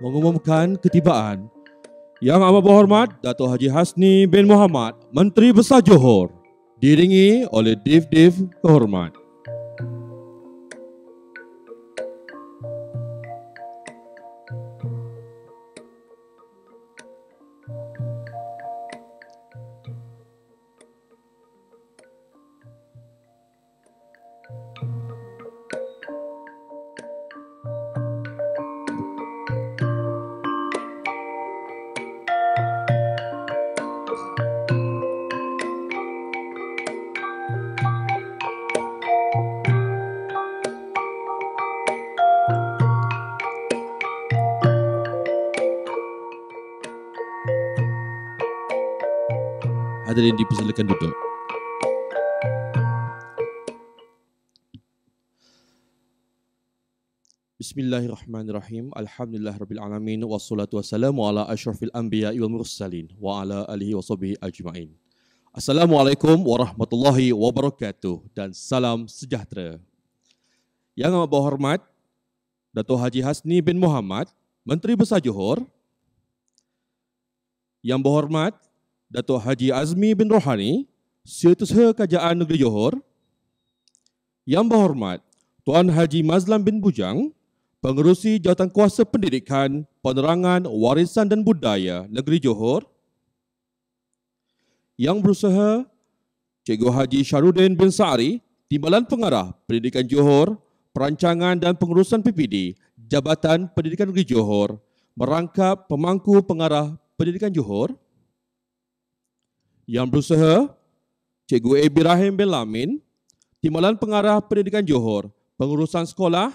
mengumumkan ketibaan Yang Amat Berhormat Dato' Haji Hasni bin Muhammad, Menteri Besar Johor, diiringi oleh Div-Div Kehormat. Hadirin dipersilakan duduk. Bismillahirrahmanirrahim. Alhamdulillahirabbil alamin wassalatu wassalamu ala asyrafil anbiya'i wal mursalin wa ala alihi washabihi ajmain. Assalamualaikum warahmatullahi wabarakatuh dan salam sejahtera. Yang Amat Berhormat Dato' Haji Hasni bin Muhammad, Menteri Besar Johor. Yang berhormat Dato' Haji Azmi bin Rohani, Setiausaha Kerajaan Negeri Johor. Yang berhormat Tuan Haji Mazlan bin Bujang, Pengerusi Jawatankuasa Pendidikan, Penerangan, Warisan dan Budaya Negeri Johor. Yang berusaha Cikgu Haji Syarudin bin Sa'ari, Timbalan Pengarah Pendidikan Johor, Perancangan dan Pengurusan PPD, Jabatan Pendidikan Negeri Johor, merangkap Pemangku Pengarah Pendidikan Johor. Yang berusaha Cikgu Ibrahim bin Lamin, Timbalan Pengarah Pendidikan Johor, Pengurusan Sekolah,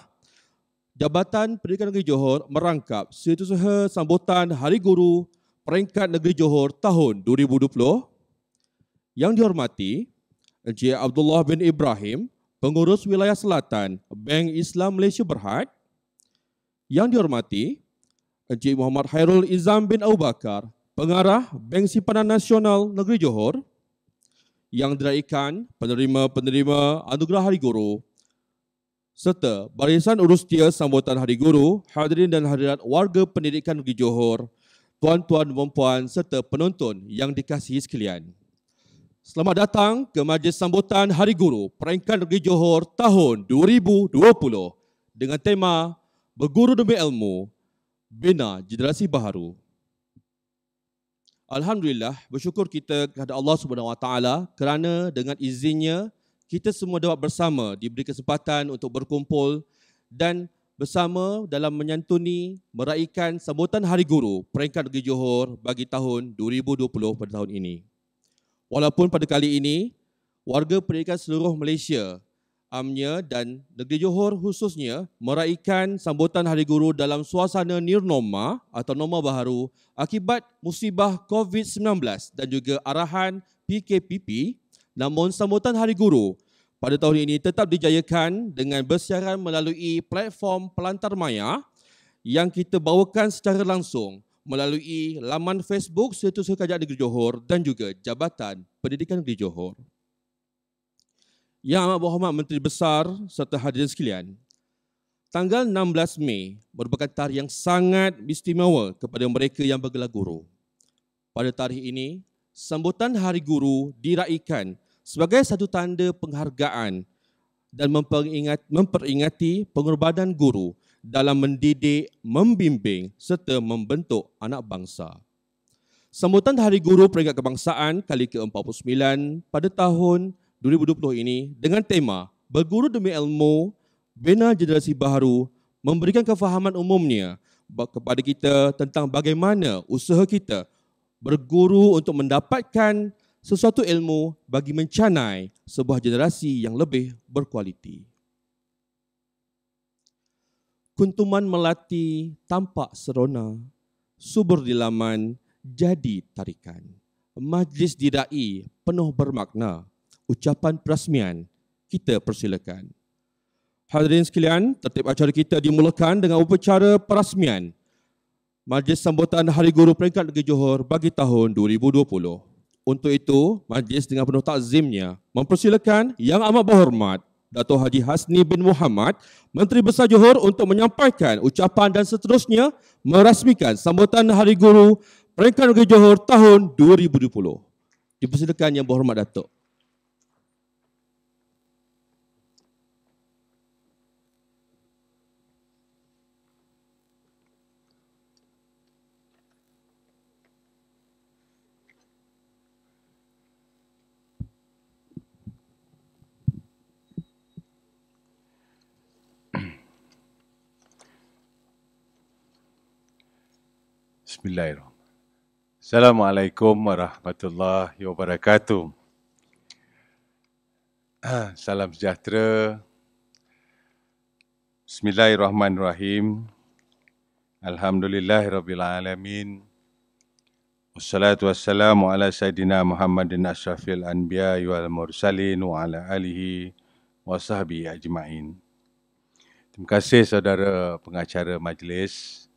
Jabatan Pendidikan Negeri Johor, merangkap Setiausaha Sambutan Hari Guru Peringkat Negeri Johor tahun 2020. Yang dihormati Encik Abdullah bin Ibrahim, Pengurus Wilayah Selatan Bank Islam Malaysia Berhad. Yang dihormati Encik Muhammad Hairul Izam bin Abu Bakar, Pengarah Bank Simpanan Nasional Negeri Johor. Yang diraikan penerima-penerima Anugerah Hari Guru serta Barisan Urustia Sambutan Hari Guru, hadirin dan hadirat warga pendidikan Negeri Johor, tuan-tuan dan puan-puan serta penonton yang dikasihi sekalian. Selamat datang ke Majlis Sambutan Hari Guru Peringkat Negeri Johor tahun 2020 dengan tema Berguru Demi Ilmu, Bina Generasi Baharu. Alhamdulillah, bersyukur kita kepada Allah Subhanahu Wa Taala kerana dengan izinnya kita semua dapat bersama diberi kesempatan untuk berkumpul dan bersama dalam menyantuni meraihkan sambutan Hari Guru Peringkat Negeri Johor bagi tahun 2020 pada tahun ini. Walaupun pada kali ini warga pendidikan seluruh Malaysia amnya dan Negeri Johor khususnya meraihkan sambutan Hari Guru dalam suasana new normal atau norma baharu akibat musibah COVID-19 dan juga arahan PKPP, namun sambutan Hari Guru pada tahun ini tetap dijayakan dengan bersiaran melalui platform pelantar maya yang kita bawakan secara langsung melalui laman Facebook Setiausaha Kerajaan Negeri Johor dan juga Jabatan Pendidikan Negeri Johor. Yang Amat Berhormat Menteri Besar serta hadirin sekalian, tanggal 16 Mei merupakan tarikh yang sangat istimewa kepada mereka yang bergelar guru. Pada tarikh ini, sambutan Hari Guru diraihkan sebagai satu tanda penghargaan dan memperingati pengorbanan guru dalam mendidik, membimbing serta membentuk anak bangsa. Sambutan Hari Guru Peringkat Kebangsaan kali ke-49 pada tahun 2020 ini dengan tema Berguru Demi Ilmu, Bina Generasi Baharu memberikan kefahaman umumnya kepada kita tentang bagaimana usaha kita berguru untuk mendapatkan sesuatu ilmu bagi mencanai sebuah generasi yang lebih berkualiti. Kuntuman melati tampak serona, subur di laman jadi tarikan. Majlis didai penuh bermakna. Ucapan perasmian kita persilakan. Hadirin sekalian, tertib acara kita dimulakan dengan upacara perasmian Majlis Sambutan Hari Guru Peringkat Negeri Johor bagi tahun 2020. Untuk itu, majlis dengan penuh takzimnya mempersilakan Yang Amat Berhormat Dato' Haji Hasni bin Muhammad, Menteri Besar Johor untuk menyampaikan ucapan dan seterusnya merasmikan sambutan Hari Guru Peringkat Negeri Johor tahun 2020. Dipersilakan Yang Berhormat Datuk. Bismillahirrahmanirrahim. Assalamualaikum warahmatullahi wabarakatuh. Salam sejahtera. Bismillahirrahmanirrahim. Alhamdulillahirrabbilalamin. Wassalatu wassalamu ala Sayyidina Muhammadin asyrafil anbiya wal mursalin wa ala alihi wa sahbihi ajma'in. Terima kasih saudara pengacara majlis.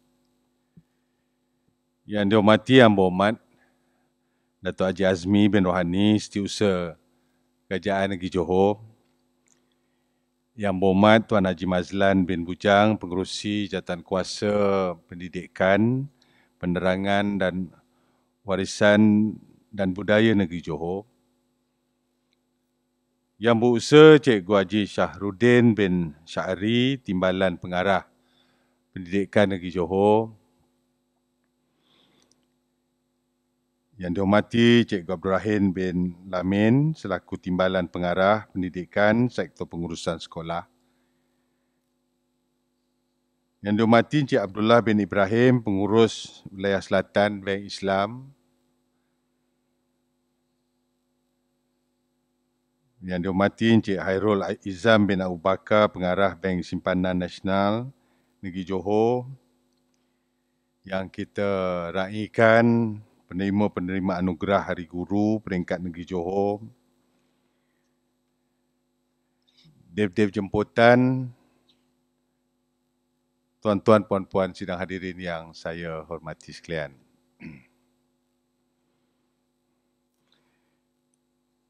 Yang dihormati Yang Berhormat Dato' Haji Azmi bin Rohani, Setiausaha Kerajaan Negeri Johor. Yang Berhormat Tuan Haji Mazlan bin Bujang, Pengerusi Jawatankuasa Pendidikan, Penerangan dan Warisan dan Budaya Negeri Johor. Yang Berusaha Cikgu Haji Syahrudin bin Syahri, Timbalan Pengarah Pendidikan Negeri Johor. Yang dihormati Cikgu Abdul Rahim bin Lamin selaku Timbalan Pengarah Pendidikan Sektor Pengurusan Sekolah. Yang dihormati Encik Abdullah bin Ibrahim, Pengurus Wilayah Selatan Bank Islam. Yang dihormati Encik Hairul Izam bin Abu Bakar, Pengarah Bank Simpanan Nasional Negeri Johor. Yang kita raikan penerima-penerima anugerah Hari Guru Peringkat Negeri Johor, dev-dev jemputan, tuan-tuan, puan-puan sidang hadirin yang saya hormati sekalian.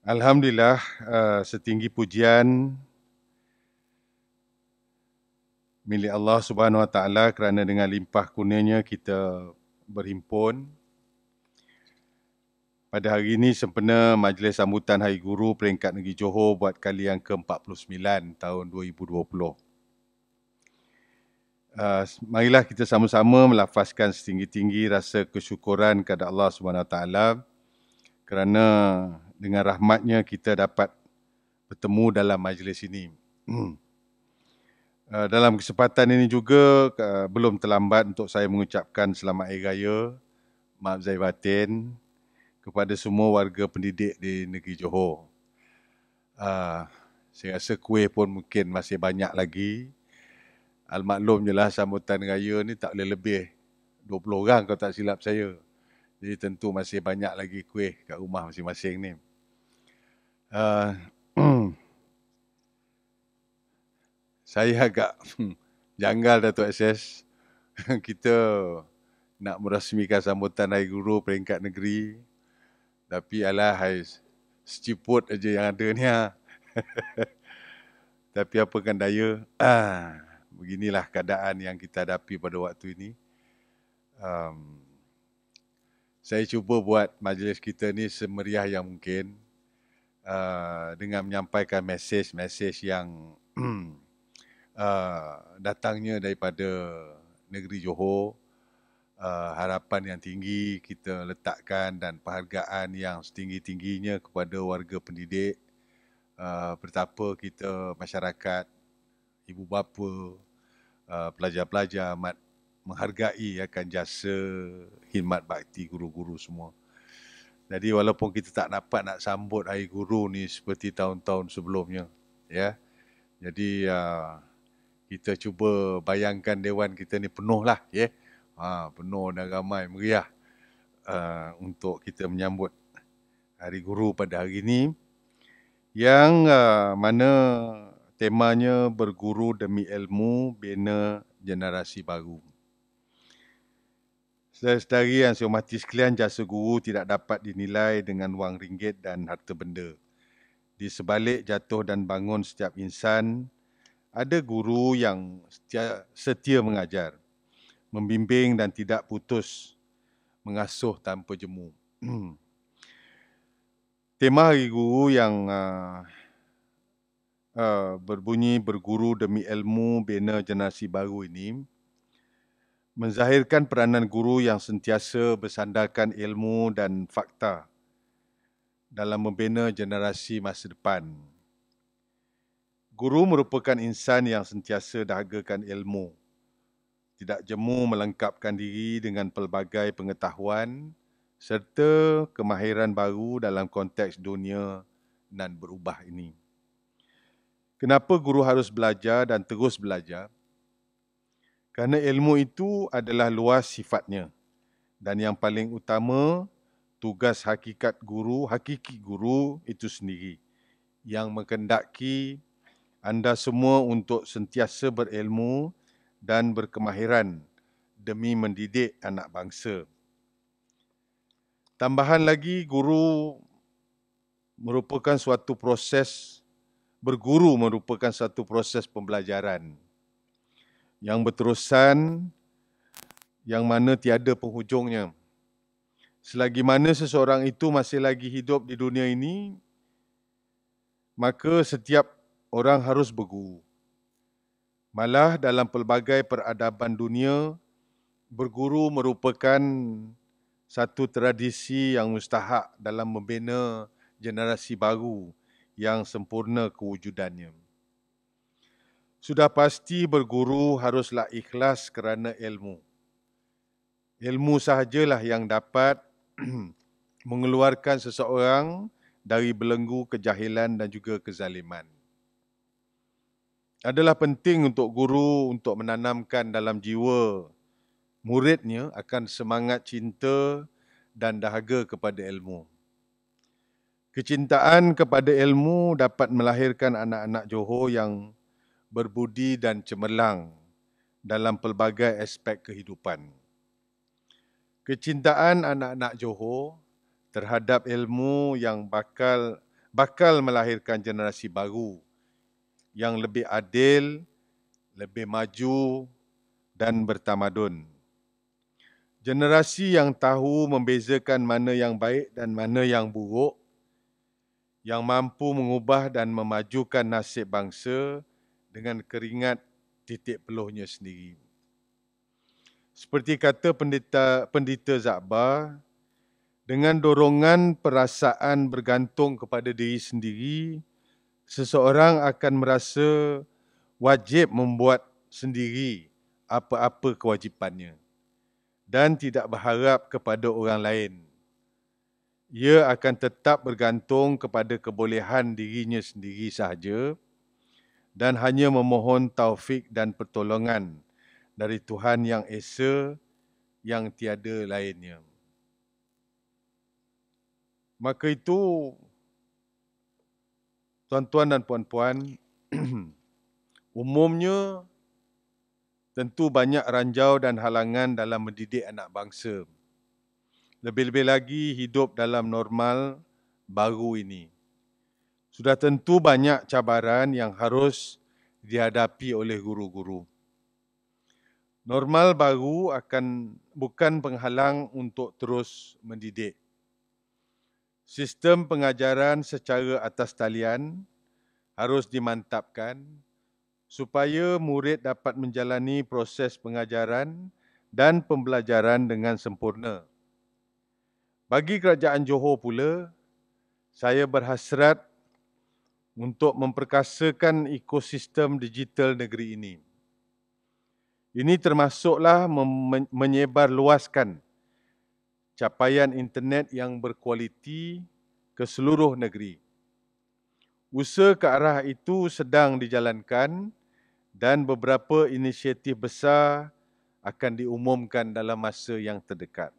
Alhamdulillah, setinggi pujian milik Allah Subhanahu Wa Taala kerana dengan limpah kurnianya kita berhimpun. Pada hari ini sempena Majlis Sambutan Hari Guru Peringkat Negeri Johor buat kali yang ke-49 tahun 2020. Marilah kita sama-sama melafazkan setinggi-tinggi rasa kesyukuran kepada Allah SWT kerana dengan rahmatnya kita dapat bertemu dalam majlis ini. Dalam kesempatan ini juga belum terlambat untuk saya mengucapkan selamat Hari Raya, maaf zahir batin kepada semua warga pendidik di negeri Johor. Saya rasa kuih pun mungkin masih banyak lagi. Almaklum je lah sambutan raya ni tak boleh lebih 20 orang kalau tak silap saya. Jadi tentu masih banyak lagi kuih kat rumah masing-masing ni. Saya agak janggal Datuk SS. Kita nak merasmikan sambutan Hari Guru Peringkat Negeri. Tapi alah, seciput aja yang ada ni. Tapi apakan daya, beginilah keadaan yang kita hadapi pada waktu ini. Saya cuba buat majlis kita ni semeriah yang mungkin dengan menyampaikan mesej-mesej yang datangnya daripada negeri Johor. Harapan yang tinggi kita letakkan dan penghargaan yang setinggi-tingginya kepada warga pendidik, betapa kita masyarakat, ibu bapa, pelajar-pelajar amat menghargai akan jasa khidmat bakti guru-guru semua. Jadi walaupun kita tak dapat nak sambut Hari Guru ni seperti tahun-tahun sebelumnya, ya. Jadi kita cuba bayangkan dewan kita ni penuh lah, ya. Penuh dan ramai meriah untuk kita menyambut Hari Guru pada hari ini yang mana temanya berguru demi ilmu bina generasi baru. Saudara-saudari yang saya hormati sekalian, jasa guru tidak dapat dinilai dengan wang ringgit dan harta benda. Di sebalik jatuh dan bangun setiap insan, ada guru yang setia mengajar, membimbing dan tidak putus, mengasuh tanpa jemu. Tema Hari Guru yang berbunyi berguru demi ilmu bina generasi baru ini menzahirkan peranan guru yang sentiasa bersandarkan ilmu dan fakta dalam membina generasi masa depan. Guru merupakan insan yang sentiasa dahagakan ilmu, tidak jemu melengkapkan diri dengan pelbagai pengetahuan serta kemahiran baru dalam konteks dunia nan berubah ini. Kenapa guru harus belajar dan terus belajar? Kerana ilmu itu adalah luas sifatnya dan yang paling utama, tugas hakiki guru itu sendiri yang menghendaki anda semua untuk sentiasa berilmu dan berkemahiran demi mendidik anak bangsa. Tambahan lagi, berguru merupakan suatu proses pembelajaran yang berterusan, yang mana tiada penghujungnya. Selagi mana seseorang itu masih lagi hidup di dunia ini, maka setiap orang harus berguru. Malah dalam pelbagai peradaban dunia, berguru merupakan satu tradisi yang mustahak dalam membina generasi baru yang sempurna kewujudannya. Sudah pasti berguru haruslah ikhlas kerana ilmu. Ilmu sahajalah yang dapat mengeluarkan seseorang dari belenggu kejahilan dan juga kezaliman. Adalah penting untuk guru untuk menanamkan dalam jiwa muridnya akan semangat cinta dan dahaga kepada ilmu. Kecintaan kepada ilmu dapat melahirkan anak-anak Johor yang berbudi dan cemerlang dalam pelbagai aspek kehidupan. Kecintaan anak-anak Johor terhadap ilmu yang bakal melahirkan generasi baru yang lebih adil, lebih maju dan bertamadun. Generasi yang tahu membezakan mana yang baik dan mana yang buruk, yang mampu mengubah dan memajukan nasib bangsa dengan keringat titik peluhnya sendiri. Seperti kata Pendeta Zakbar, dengan dorongan perasaan bergantung kepada diri sendiri, seseorang akan merasa wajib membuat sendiri apa-apa kewajipannya dan tidak berharap kepada orang lain. Ia akan tetap bergantung kepada kebolehan dirinya sendiri sahaja dan hanya memohon taufik dan pertolongan dari Tuhan Yang Esa yang tiada lainnya. Maka itu, tuan-tuan dan puan-puan, umumnya tentu banyak ranjau dan halangan dalam mendidik anak bangsa. Lebih-lebih lagi hidup dalam normal baru ini. Sudah tentu banyak cabaran yang harus dihadapi oleh guru-guru. Normal baru bukan penghalang untuk terus mendidik. Sistem pengajaran secara atas talian harus dimantapkan supaya murid dapat menjalani proses pengajaran dan pembelajaran dengan sempurna. Bagi Kerajaan Johor pula, saya berhasrat untuk memperkasakan ekosistem digital negeri ini. Ini termasuklah menyebarluaskan capaian internet yang berkualiti ke seluruh negeri. Usaha ke arah itu sedang dijalankan dan beberapa inisiatif besar akan diumumkan dalam masa yang terdekat.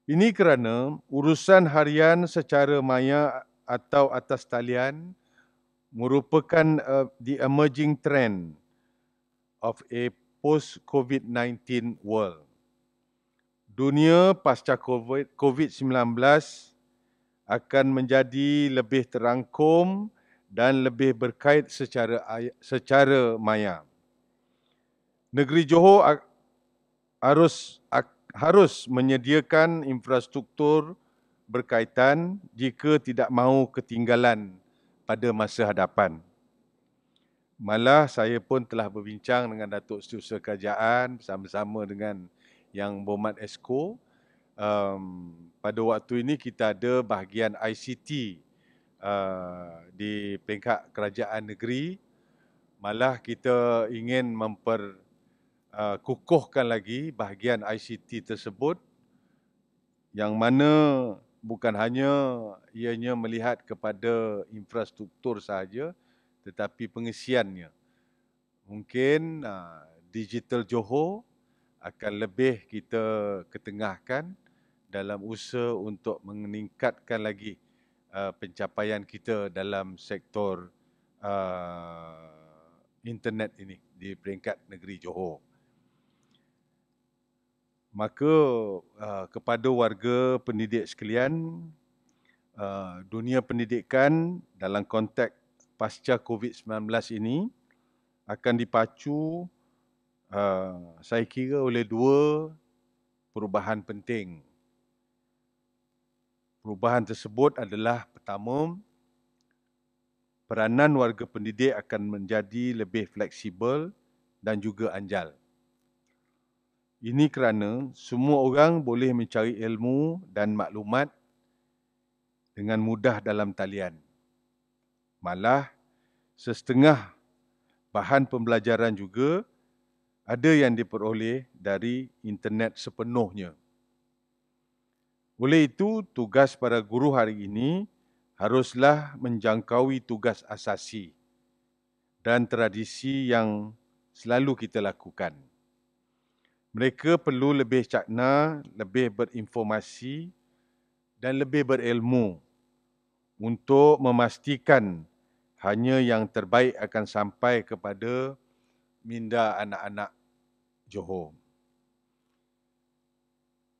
Ini kerana urusan harian secara maya atau atas talian merupakan the emerging trend of a post-COVID-19 world. Dunia pasca COVID-19 akan menjadi lebih terangkum dan lebih berkait secara maya. Negeri Johor harus menyediakan infrastruktur berkaitan jika tidak mahu ketinggalan pada masa hadapan. Malah saya pun telah berbincang dengan Datuk Setiausaha Kerajaan bersama-sama dengan Yang Berhormat Esko. Pada waktu ini kita ada bahagian ICT di peringkat kerajaan negeri. Malah kita ingin kukuhkan lagi bahagian ICT tersebut yang mana bukan hanya ianya melihat kepada infrastruktur sahaja tetapi pengisiannya. Mungkin digital Johor akan lebih kita ketengahkan dalam usaha untuk meningkatkan lagi pencapaian kita dalam sektor internet ini di peringkat negeri Johor. Maka kepada warga pendidik sekalian, dunia pendidikan dalam konteks pasca COVID-19 ini akan dipacu saya kira oleh dua perubahan penting. Perubahan tersebut adalah pertama, peranan warga pendidik akan menjadi lebih fleksibel dan juga anjal. Ini kerana semua orang boleh mencari ilmu dan maklumat dengan mudah dalam talian. Malah, setengah bahan pembelajaran juga ada yang diperoleh dari internet sepenuhnya. Oleh itu, tugas para guru hari ini haruslah menjangkaui tugas asasi dan tradisi yang selalu kita lakukan. Mereka perlu lebih cakna, lebih berinformasi dan lebih berilmu untuk memastikan hanya yang terbaik akan sampai kepada minda anak-anak Johor.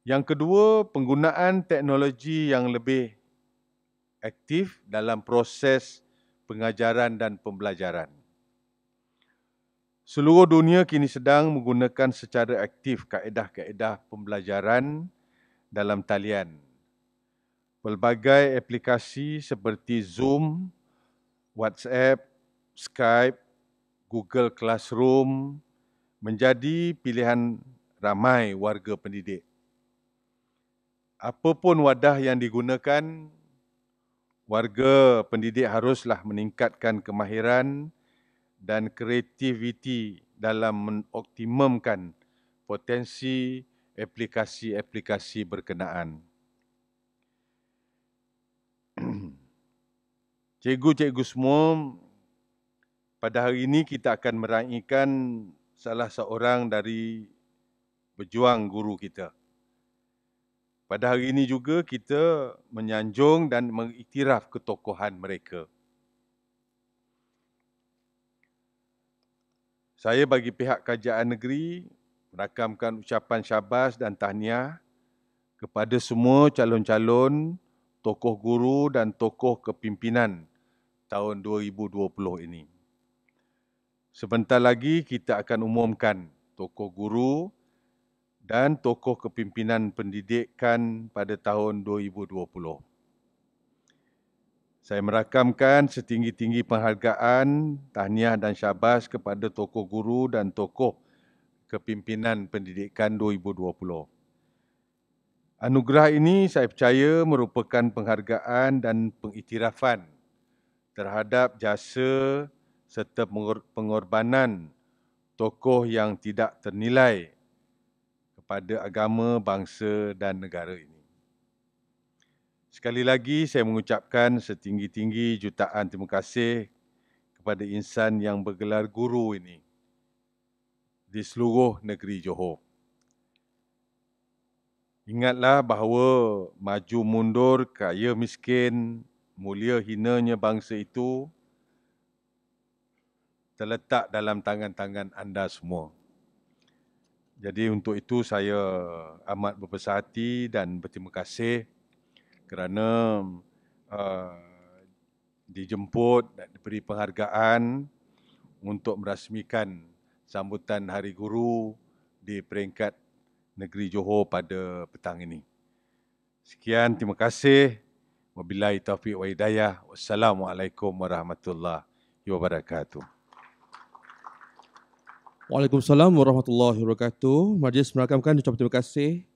Yang kedua, penggunaan teknologi yang lebih aktif dalam proses pengajaran dan pembelajaran. Seluruh dunia kini sedang menggunakan secara aktif kaedah-kaedah pembelajaran dalam talian. Pelbagai aplikasi seperti Zoom, WhatsApp, Skype, Google Classroom menjadi pilihan ramai warga pendidik. Apapun wadah yang digunakan, warga pendidik haruslah meningkatkan kemahiran dan kreativiti dalam mengoptimumkan potensi aplikasi-aplikasi berkenaan. Cikgu-cikgu semua, pada hari ini kita akan meraihkan salah seorang dari pejuang guru kita. Pada hari ini juga kita menyanjung dan mengiktiraf ketokohan mereka. Saya bagi pihak kerajaan negeri merakamkan ucapan syabas dan tahniah kepada semua calon-calon tokoh guru dan tokoh kepimpinan tahun 2020 ini. Sebentar lagi kita akan umumkan tokoh guru dan tokoh kepimpinan pendidikan pada tahun 2020. Saya merakamkan setinggi-tinggi penghargaan, tahniah dan syabas kepada tokoh guru dan tokoh kepimpinan pendidikan 2020. Anugerah ini saya percaya merupakan penghargaan dan pengiktirafan terhadap jasa serta pengorbanan tokoh yang tidak ternilai kepada agama, bangsa dan negara ini. Sekali lagi saya mengucapkan setinggi-tinggi jutaan terima kasih kepada insan yang bergelar guru ini di seluruh negeri Johor. Ingatlah bahawa maju mundur, kaya miskin, mulia hinanya bangsa itu terletak dalam tangan-tangan anda semua. Jadi untuk itu saya amat berbesar hati dan berterima kasih kerana uh, dijemput dan diberi penghargaan untuk merasmikan sambutan Hari Guru di peringkat Negeri Johor pada petang ini. Sekian, terima kasih. Wabillahi taufiq wa hidayah. Wassalamualaikum warahmatullahi wabarakatuh. Waalaikumsalam warahmatullahi wabarakatuh. Majlis merakamkan ucapan terima kasih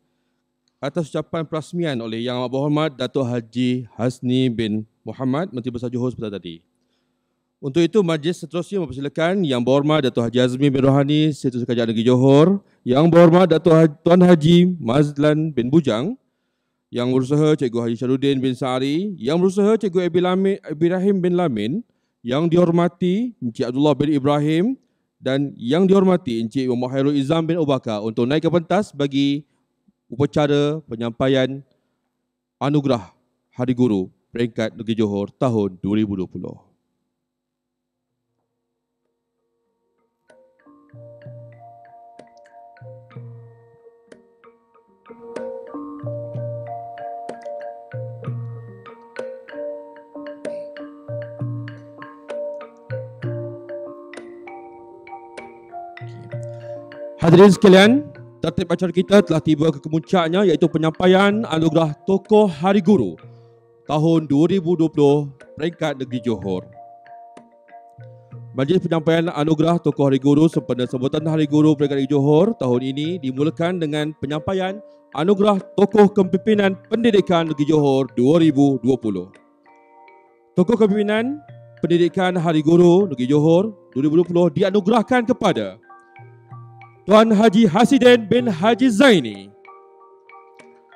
atas ucapan perasmian oleh Yang Amat Berhormat Datuk Haji Hasni bin Muhammad, Menteri Besar Johor sebentar tadi. Untuk itu, majlis seterusnya mempersilakan Yang Berhormat Datuk Haji Azmi bin Rohani, Setiausaha Kerajaan Negeri Johor, Yang Berhormat Datuk Tuan Haji Mazlan bin Bujang, Yang Berusaha Cikgu Haji Syarudin bin Sa'ari, Yang Berusaha Cikgu Ibrahim bin Lamin, Yang dihormati Encik Abdullah bin Ibrahim, dan yang dihormati Encik Muhammad Hairul Izam bin Abu Bakar untuk naik ke pentas bagi upacara penyampaian anugerah Hari Guru peringkat Negeri Johor tahun 2020. Hadirin sekalian, tertib acara kita telah tiba ke kemuncaknya, iaitu penyampaian anugerah Tokoh Hari Guru tahun 2020 peringkat Negeri Johor. Majlis penyampaian anugerah Tokoh Hari Guru sempena sambutan Hari Guru peringkat Negeri Johor tahun ini dimulakan dengan penyampaian anugerah Tokoh Kepimpinan Pendidikan Negeri Johor 2020. Tokoh Kepimpinan Pendidikan Hari Guru Negeri Johor 2020 dianugerahkan kepada Tuan Haji Hasiden bin Haji Zaini.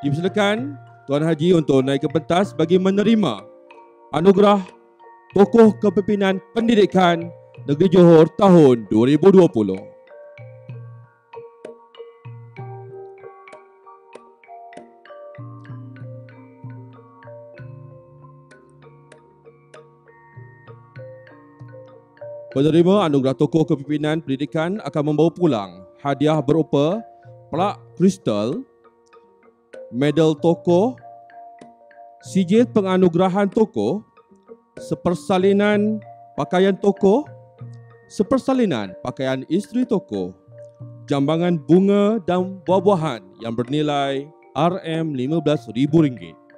Dipersilakan Tuan Haji untuk naik ke pentas bagi menerima anugerah Tokoh Kepimpinan Pendidikan Negeri Johor tahun 2020. Penerima anugerah Tokoh Kepimpinan Pendidikan akan membawa pulang hadiah berupa plak kristal, medal tokoh, sijil penganugerahan tokoh, sepersalinan pakaian tokoh, sepersalinan pakaian isteri tokoh, jambangan bunga dan buah-buahan yang bernilai RM15,000.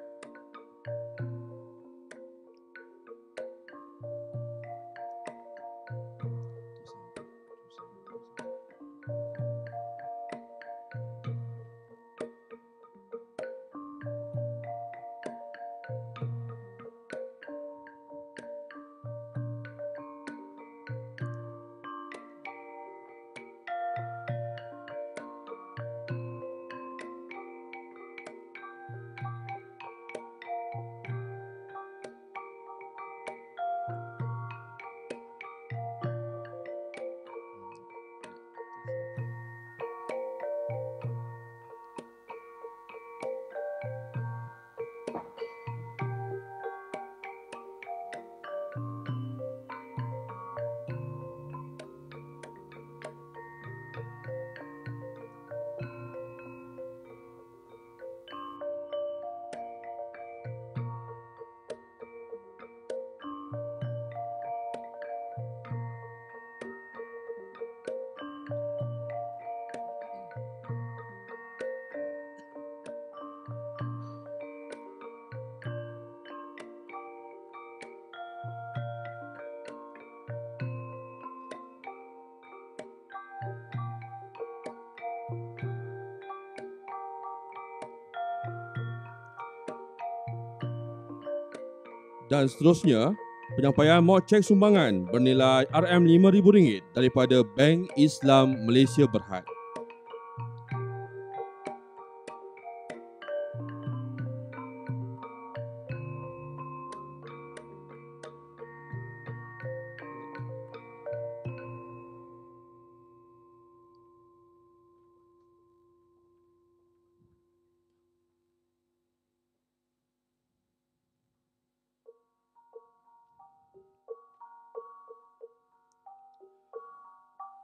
Dan seterusnya, penyampaian mod cek sumbangan bernilai RM5,000 daripada Bank Islam Malaysia Berhad.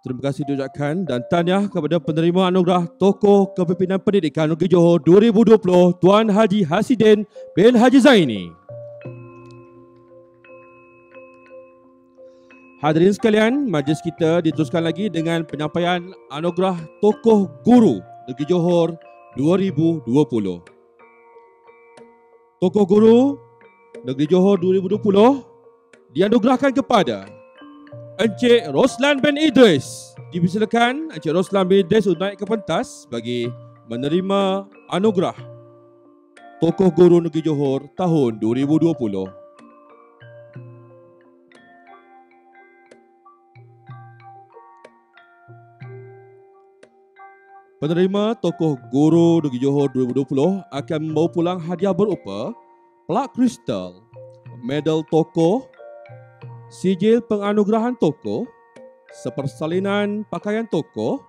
Terima kasih diucapkan dan tahniah kepada penerima anugerah Tokoh Kepimpinan Pendidikan Negeri Johor 2020, Tuan Haji Hasiden bin Haji Zaini. Hadirin sekalian, majlis kita diteruskan lagi dengan penyampaian anugerah Tokoh Guru Negeri Johor 2020. Tokoh Guru Negeri Johor 2020 dianugerahkan kepada Encik Roslan bin Idris. Dipersilakan Encik Roslan bin Idris untuk naik ke pentas bagi menerima anugerah Tokoh Guru Negeri Johor tahun 2020. Penerima Tokoh Guru Negeri Johor 2020 akan membawa pulang hadiah berupa plak kristal, medal tokoh, sijil penganugerahan tokoh, sepersalinan pakaian tokoh,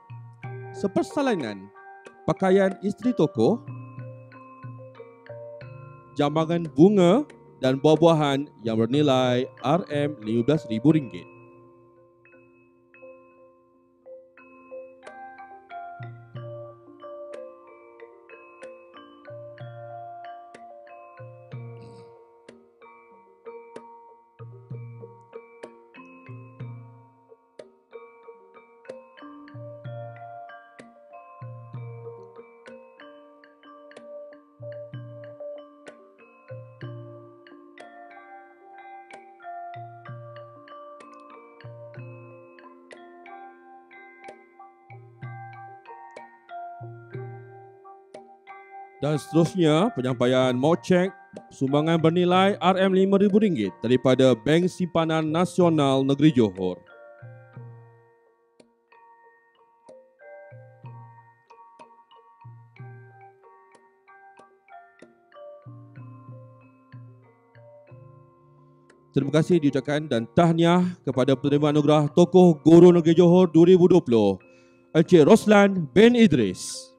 sepersalinan pakaian isteri tokoh, jambangan bunga dan buah-buahan yang bernilai RM15,000. Dan seterusnya, penyampaian mau cek sumbangan bernilai RM5,000 daripada Bank Simpanan Nasional Negeri Johor. Terima kasih diucapkan dan tahniah kepada penerima anugerah Tokoh Guru Negeri Johor 2020, Encik Roslan bin Idris.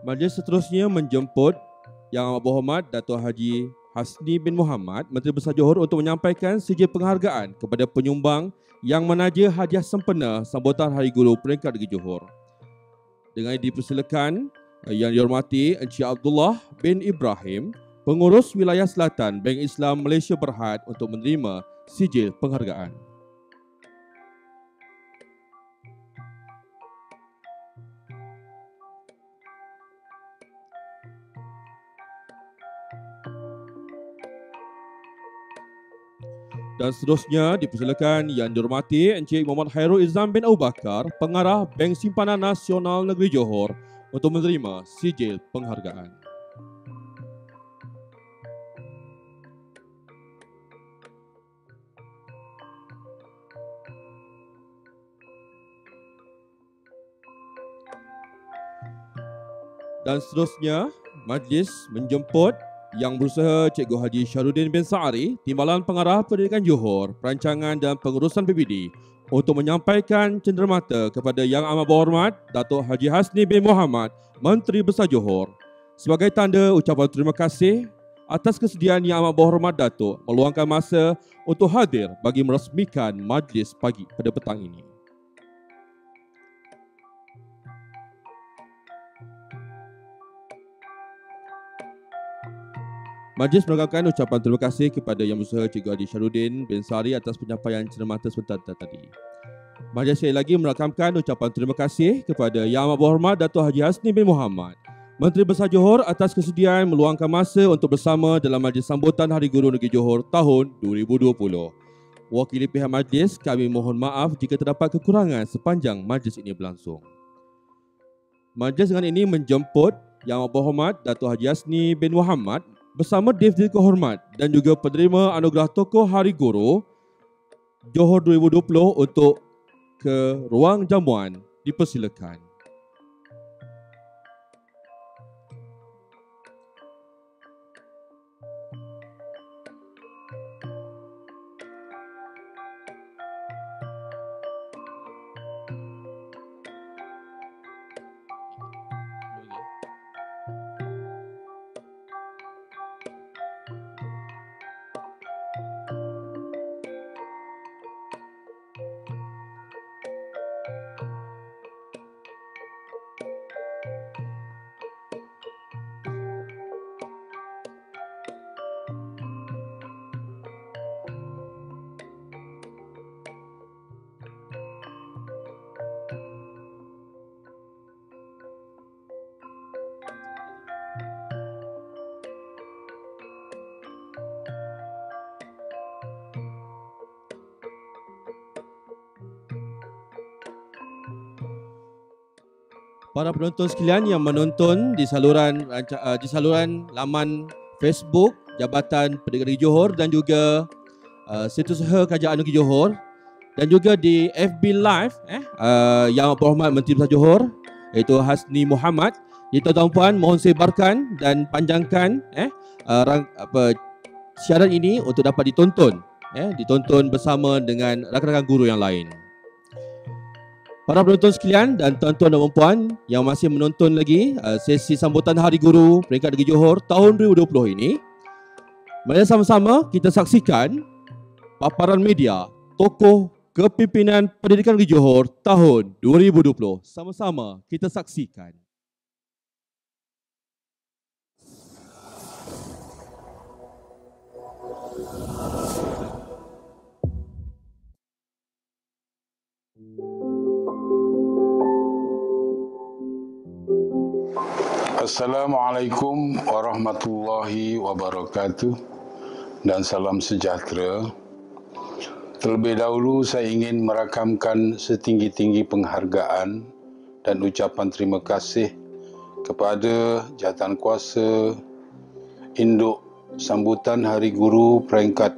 Majlis seterusnya menjemput Yang Amat Berhormat Dato' Haji Hasni bin Muhammad, Menteri Besar Johor, untuk menyampaikan sijil penghargaan kepada penyumbang yang menaja hadiah sempena sambutan Hari Guru peringkat Negeri Johor. Dengan dipersilakan yang dihormati Encik Abdullah bin Ibrahim, Pengurus Wilayah Selatan Bank Islam Malaysia Berhad, untuk menerima sijil penghargaan. Dan seterusnya dipersilakan yang dihormati Encik Muhammad Hairul Izam bin Abu Bakar, Pengarah Bank Simpanan Nasional Negeri Johor, untuk menerima sijil penghargaan. Dan seterusnya, majlis menjemput Yang Berusaha Cikgu Haji Syahrudin bin Sa'ari, Timbalan Pengarah Pendidikan Johor, Perancangan dan Pengurusan PBD, untuk menyampaikan cenderamata kepada Yang Amat Berhormat Dato' Haji Hasni bin Muhammad, Menteri Besar Johor, sebagai tanda ucapan terima kasih atas kesediaan Yang Amat Berhormat Dato' meluangkan masa untuk hadir bagi merasmikan majlis pagi pada petang ini. Majlis melengkapkan ucapan terima kasih kepada Yang Berusaha Cikgu Haji Syahrudin bin Sa'ari atas penyampaian cenderamata sebentar tadi. Majlis sekali lagi merakamkan ucapan terima kasih kepada Yang Amat Berhormat Dato' Haji Hasni bin Muhammad, Menteri Besar Johor, atas kesediaan meluangkan masa untuk bersama dalam majlis sambutan Hari Guru Negeri Johor tahun 2020. Wakili pihak majlis, kami mohon maaf jika terdapat kekurangan sepanjang majlis ini berlangsung. Majlis dengan ini menjemput Yang Amat Berhormat Dato' Haji Hasni bin Muhammad bersama Divdi Kehormat dan juga penerima anugerah Tokoh Hari Guru Johor 2020 untuk ke ruang jamuan. Dipersilakan. para penonton sekalian yang menonton di saluran laman Facebook Jabatan Pendidikan Negeri Johor dan juga situs Kerajaan Negeri Johor, dan juga di FB Live Yang Berhormat Menteri Besar Johor iaitu Hasni Muhammad. Jadi tuan-tuan mohon sebarkan dan panjangkan siaran ini untuk dapat ditonton bersama dengan rakan-rakan guru yang lain. Para penonton sekalian dan tuan-tuan dan puan yang masih menonton lagi sesi sambutan Hari Guru Peringkat Negeri Johor tahun 2020 ini, mari sama-sama kita saksikan paparan media tokoh Kepimpinan Pendidikan Negeri Johor tahun 2020. Sama-sama kita saksikan. Assalamualaikum warahmatullahi wabarakatuh dan salam sejahtera. Terlebih dahulu saya ingin merakamkan setinggi-tinggi penghargaan dan ucapan terima kasih kepada Jawatankuasa Induk Sambutan Hari Guru Peringkat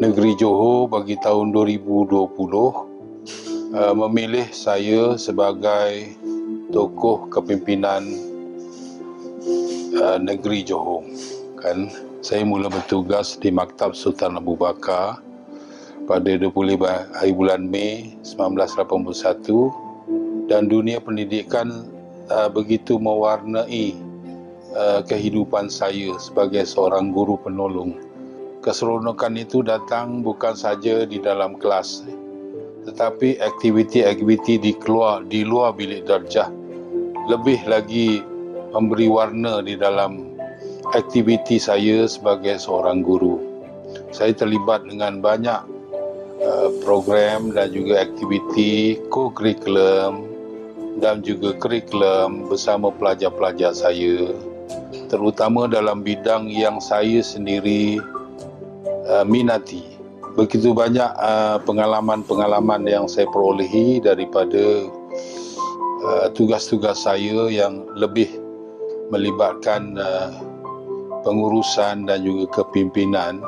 Negeri Johor bagi tahun 2020 memilih saya sebagai tokoh kepimpinan negeri Johor. Saya mula bertugas di Maktab Sultan Abu Bakar pada 25 hari bulan Mei 1981, dan dunia pendidikan begitu mewarnai kehidupan saya sebagai seorang guru penolong. Keseronokan itu datang bukan saja di dalam kelas, tetapi aktiviti-aktiviti di luar bilik darjah lebih lagi memberi warna di dalam aktiviti saya sebagai seorang guru. Saya terlibat dengan banyak program dan juga aktiviti co-curriculum dan juga kurikulum bersama pelajar-pelajar saya, terutama dalam bidang yang saya sendiri minati. Begitu banyak pengalaman-pengalaman yang saya perolehi daripada tugas-tugas saya yang lebih melibatkan pengurusan dan juga kepimpinan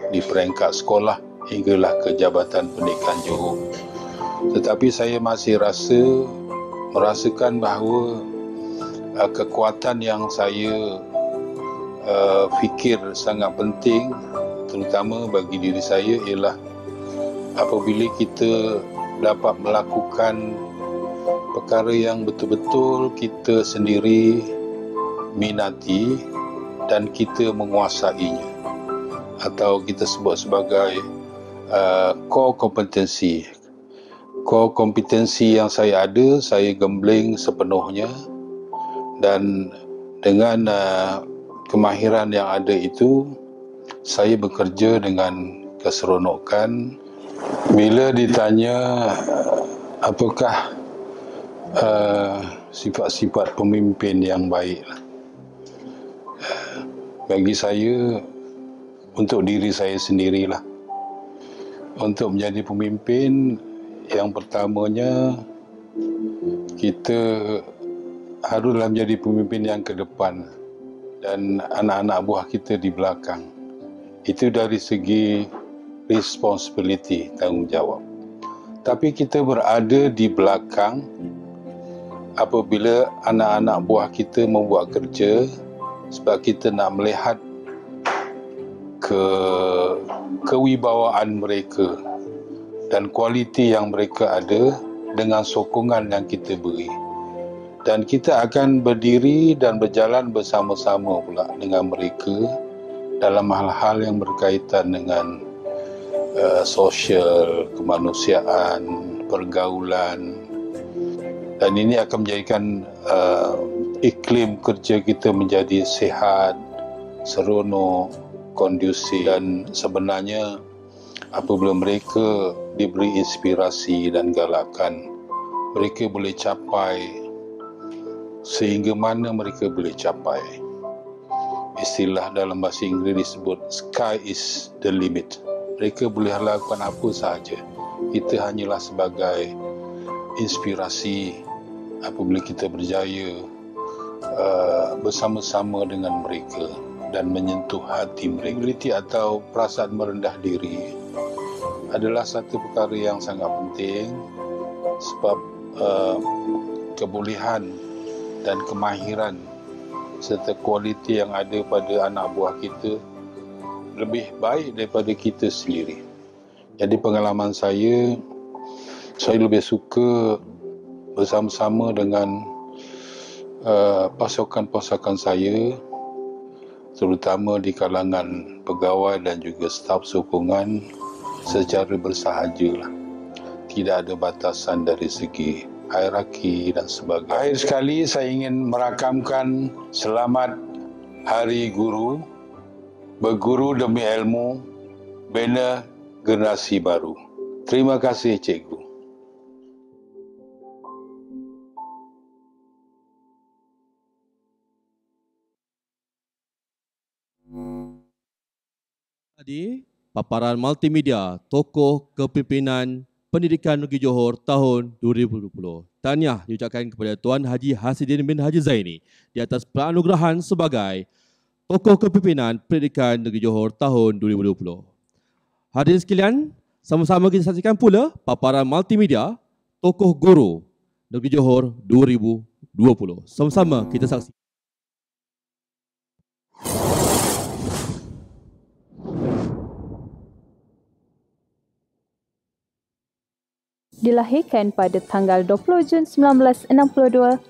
di peringkat sekolah hinggalah ke Jabatan Pendidikan Johor. Tetapi saya masih merasakan bahawa kekuatan yang saya fikir sangat penting, terutama bagi diri saya, ialah apabila kita dapat melakukan perkara yang betul-betul kita sendiri minati dan kita menguasainya, atau kita sebut sebagai core kompetensi. Core kompetensi yang saya ada, saya gembling sepenuhnya, dan dengan kemahiran yang ada itu, saya bekerja dengan keseronokan. Bila ditanya apakah sifat-sifat pemimpin yang baik, bagi saya, untuk diri saya sendirilah, untuk menjadi pemimpin, yang pertamanya kita haruslah menjadi pemimpin yang ke depan dan anak-anak buah kita di belakang. Itu dari segi responsibility, tanggungjawab. Tapi kita berada di belakang apabila anak-anak buah kita membuat kerja, sebab kita nak melihat kewibawaan mereka dan kualiti yang mereka ada dengan sokongan yang kita beri. Dan kita akan berdiri dan berjalan bersama-sama pula dengan mereka dalam hal-hal yang berkaitan dengan sosial, kemanusiaan, pergaulan. Dan ini akan menjadikan iklim kerja kita menjadi sihat, seronok, kondusif. Dan sebenarnya apabila mereka diberi inspirasi dan galakan, mereka boleh capai sehingga mana mereka boleh capai. Istilah dalam bahasa Inggeris disebut sky is the limit. Mereka boleh lakukan apa sahaja. Kita hanyalah sebagai inspirasi apabila kita berjaya bersama-sama dengan mereka dan menyentuh hati mereka. Humility atau perasaan merendah diri adalah satu perkara yang sangat penting sebab kebolehan dan kemahiran serta kualiti yang ada pada anak buah kita lebih baik daripada kita sendiri. Jadi pengalaman saya lebih suka bersama-sama dengan pasukan-pasukan saya, terutama di kalangan pegawai dan juga staf sokongan secara bersahaja. Tidak ada batasan dari segi hierarki dan sebagainya. Akhir sekali saya ingin merakamkan selamat Hari Guru, berguru demi ilmu, bina generasi baru. Terima kasih Cikgu. Tadi, paparan multimedia tokoh kepimpinan Pendidikan Negeri Johor tahun 2020. Tahniah diucapkan kepada Tuan Haji Hasidin bin Haji Zaini di atas penganugerahan sebagai tokoh kepimpinan Pendidikan Negeri Johor tahun 2020. Hadirin sekalian, sama-sama kita saksikan pula paparan multimedia tokoh guru Negeri Johor 2020. Sama-sama kita saksikan. Dilahirkan pada tanggal 20 Jun 1962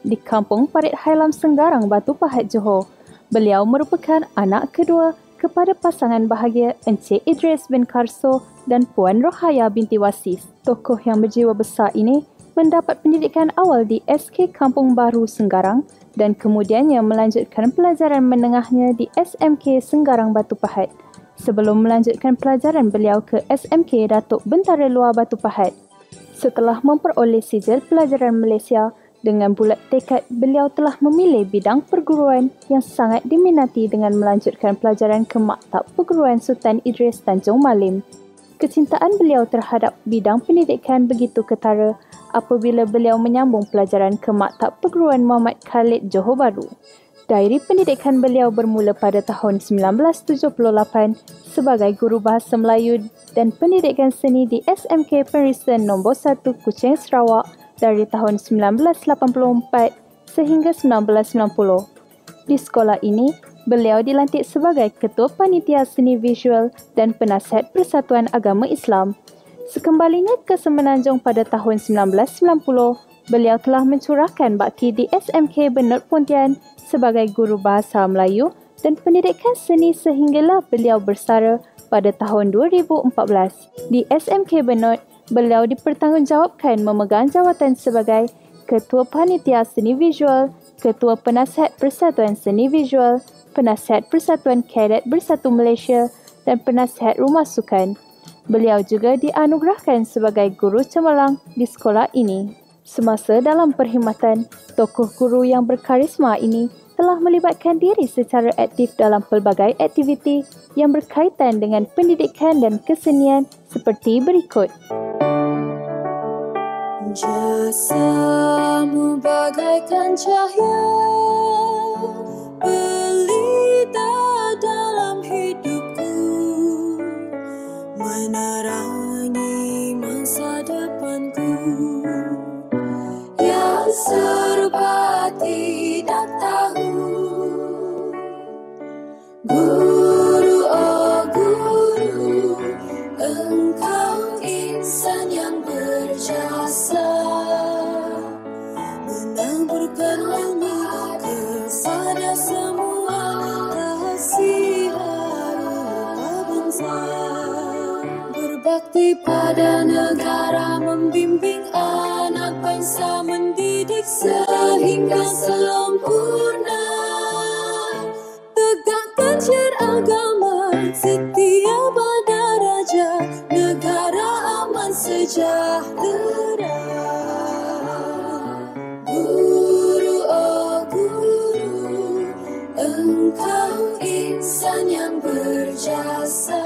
di Kampung Parit Hailam Senggarang, Batu Pahat, Johor. Beliau merupakan anak kedua kepada pasangan bahagia Encik Idris bin Karso dan Puan Rohaya binti Wasis. Tokoh yang berjiwa besar ini mendapat pendidikan awal di SK Kampung Baru Senggarang dan kemudiannya melanjutkan pelajaran menengahnya di SMK Senggarang Batu Pahat. Sebelum melanjutkan pelajaran beliau ke SMK Datuk Bentara Luar Batu Pahat. Setelah memperoleh sijil pelajaran Malaysia, dengan bulat tekad beliau telah memilih bidang perguruan yang sangat diminati dengan melanjutkan pelajaran ke Maktab Perguruan Sultan Idris Tanjung Malim. Kecintaan beliau terhadap bidang pendidikan begitu ketara apabila beliau menyambung pelajaran ke Maktab Perguruan Muhammad Khalid Johor Bahru. Diary pendidikan beliau bermula pada tahun 1978 sebagai guru bahasa Melayu dan pendidikan seni di SMK Penrisan nombor 1 Kuching, Sarawak dari tahun 1984 sehingga 1990. Di sekolah ini, beliau dilantik sebagai Ketua Panitia Seni Visual dan Penasihat Persatuan Agama Islam. Sekembalinya ke Semenanjung pada tahun 1990, beliau telah mencurahkan bakti di SMK Benut Pontian sebagai guru bahasa Melayu dan pendidikan seni sehinggalah beliau bersara pada tahun 2014. Di SMK Benut, beliau dipertanggungjawabkan memegang jawatan sebagai Ketua Panitia Seni Visual, Ketua Penasihat Persatuan Seni Visual, Penasihat Persatuan Kadet Bersatu Malaysia dan Penasihat Rumah Sukan. Beliau juga dianugerahkan sebagai guru cemerlang di sekolah ini. Semasa dalam perkhidmatan, tokoh guru yang berkarisma ini telah melibatkan diri secara aktif dalam pelbagai aktiviti yang berkaitan dengan pendidikan dan kesenian seperti berikut. Jasamu bagaikan cahaya pelita dalam hidupku, menerangi masa depanku yang serba tidak tahu. Guru, oh guru, engkau insan yang berjasa, menaburkan ilmu kepada semua kasihan bangsa, berbakti pada negara, membimbing anak bangsa, mendidik sehingga sempurna, tegakkan syiar agama, setia pada raja, negara aman sejahtera. Guru, oh guru, engkau insan yang berjasa.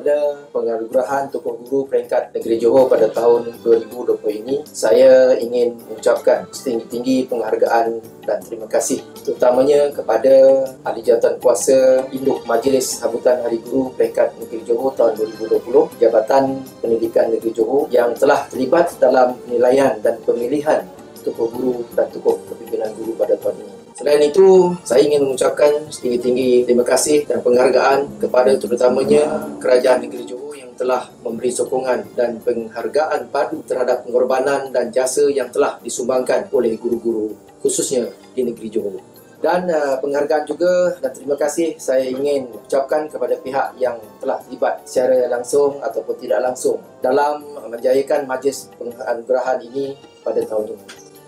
pada penganugerahan Tokoh Guru peringkat Negeri Johor pada tahun 2020 ini, saya ingin mengucapkan setinggi-tinggi penghargaan dan terima kasih terutamanya kepada Ahli Jawatan Kuasa Induk Majlis Sambutan Hari Guru peringkat Negeri Johor tahun 2020, Jabatan Pendidikan Negeri Johor yang telah terlibat dalam penilaian dan pemilihan tokoh guru dan tokoh kepimpinan guru pada tahun ini. Selain itu, saya ingin mengucapkan setinggi-tinggi terima kasih dan penghargaan kepada terutamanya Kerajaan Negeri Johor yang telah memberi sokongan dan penghargaan padu terhadap pengorbanan dan jasa yang telah disumbangkan oleh guru-guru khususnya di Negeri Johor. Dan penghargaan juga dan terima kasih saya ingin ucapkan kepada pihak yang telah terlibat secara langsung ataupun tidak langsung dalam menjayakan majlis penganugerahan ini pada tahun ini.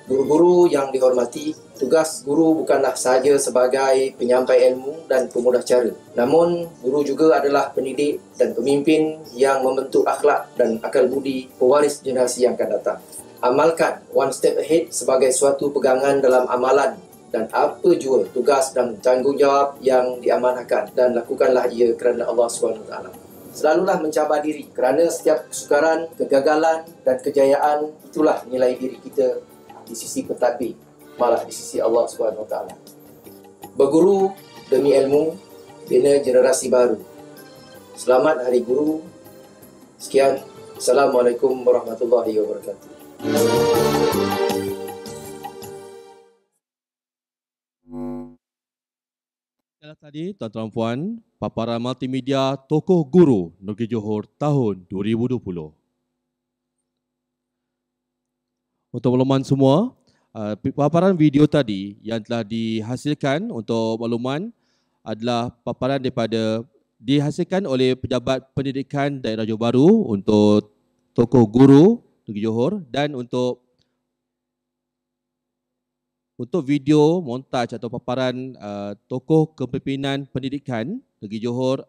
Guru-guru yang dihormati, tugas guru bukanlah sahaja sebagai penyampai ilmu dan pemudah cara. Namun, guru juga adalah pendidik dan pemimpin yang membentuk akhlak dan akal budi pewaris generasi yang akan datang. Amalkan one step ahead sebagai suatu pegangan dalam amalan dan apa jua tugas dan tanggungjawab yang diamanahkan dan lakukanlah ia kerana Allah SWT. Selalulah mencabar diri kerana setiap kesukaran, kegagalan dan kejayaan itulah nilai diri kita di sisi pentadbir, malah di sisi Allah SWT. Berguru demi ilmu, bina generasi baru. Selamat Hari Guru. Sekian. Assalamualaikum warahmatullahi wabarakatuh. Itulah tadi tuan-tuan puan, paparan multimedia Tokoh Guru Negeri Johor tahun 2020. Untuk makluman semua, paparan video tadi yang telah dihasilkan untuk makluman adalah paparan dihasilkan oleh Pejabat Pendidikan Daerah Johor Bahru untuk Tokoh Guru Negeri Johor, dan untuk video montaj atau paparan Tokoh Kepimpinan Pendidikan Negeri Johor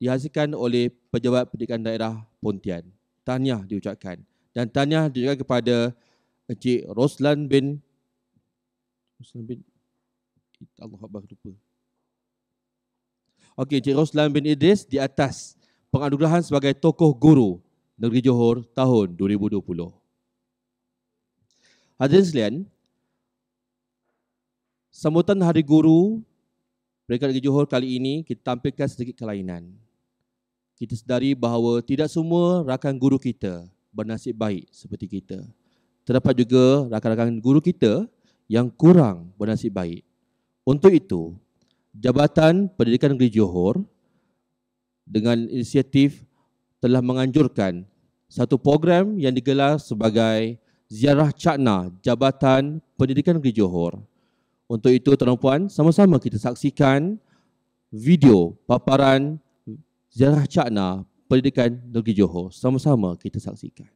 dihasilkan oleh Pejabat Pendidikan Daerah Pontian. Tahniah diucapkan, dan tahniah diucapkan kepada Encik Roslan bin Allah Akbar, lupa. Okey, Encik Roslan bin Idris di atas penganugerahan sebagai Tokoh Guru Negeri Johor tahun 2020. Hadirin sekalian, sambutan Hari Guru peringkat Negeri Johor kali ini kita tampilkan sedikit kelainan. Kita sedari bahawa tidak semua rakan guru kita bernasib baik seperti kita. Terdapat juga rakan-rakan guru kita yang kurang bernasib baik. Untuk itu, Jabatan Pendidikan Negeri Johor dengan inisiatif telah menganjurkan satu program yang digelar sebagai Ziarah Cakna Jabatan Pendidikan Negeri Johor. Untuk itu, tuan-tuan, sama-sama kita saksikan video paparan Ziarah Cakna Pendidikan Negeri Johor. Sama-sama kita saksikan.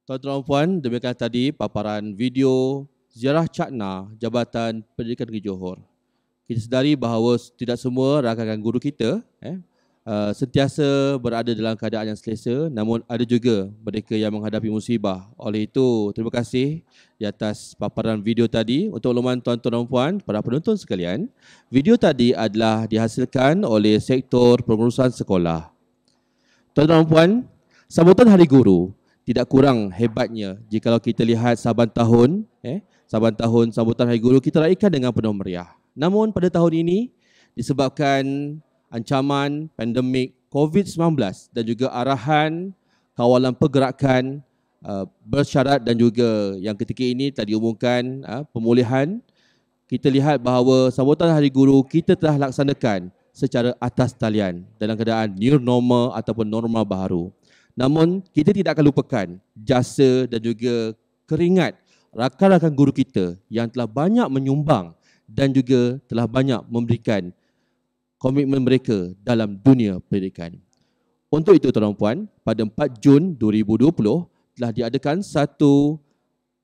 Tuan-tuan dan puan, demikian tadi paparan video ziarah Cakna Jabatan Pendidikan Negeri Johor. Kita sedari bahawa tidak semua rakan-rakan guru kita sentiasa berada dalam keadaan yang selesa, namun ada juga mereka yang menghadapi musibah. Oleh itu, terima kasih di atas paparan video tadi. Untuk makluman tuan-tuan dan puan, para penonton sekalian, video tadi adalah dihasilkan oleh sektor pengurusan sekolah. Tuan-tuan dan puan, sambutan Hari Guru tidak kurang hebatnya jikalau kita lihat saban tahun sambutan Hari Guru kita raikan dengan penuh meriah. Namun pada tahun ini disebabkan ancaman pandemik COVID-19 dan juga arahan kawalan pergerakan bersyarat dan juga yang ketika ini telah diumumkan pemulihan, kita lihat bahawa sambutan Hari Guru kita telah laksanakan secara atas talian dalam keadaan new normal ataupun norma baharu. Namun kita tidak akan lupakan jasa dan juga keringat rakan-rakan guru kita yang telah banyak menyumbang dan juga telah banyak memberikan komitmen mereka dalam dunia pendidikan. Untuk itu tuan-tuan dan puan, pada 4 Jun 2020 telah diadakan satu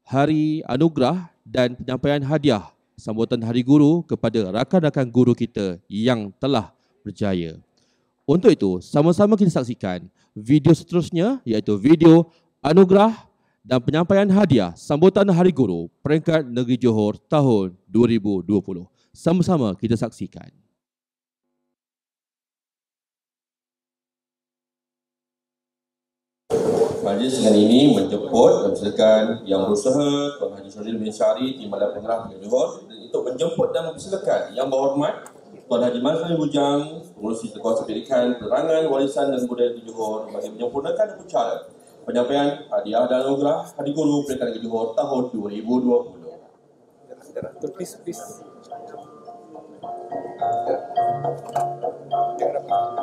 hari anugerah dan penyampaian hadiah sambutan Hari Guru kepada rakan-rakan guru kita yang telah berjaya. Untuk itu, sama-sama kita saksikan video seterusnya iaitu video anugerah dan penyampaian hadiah sambutan Hari Guru Peringkat Negeri Johor tahun 2020. Sama-sama kita saksikan. Majlis dengan ini menjemput dan mempersilakan yang berusaha Tuan Haji Syaril bin Syari Timbalan Pengarah Negeri Johor untuk menjemput dan mempersilakan yang berhormat Tuan Haji Mazlan Bujang, Pengurusi Sekuasa Pendidikan, Penerangan, Warisan dan Budaya Negeri Johor bagi menyempurnakan upacara penyampaian hadiah dan anugerah Hari Guru Peringkat Negeri Johor tahun 2020.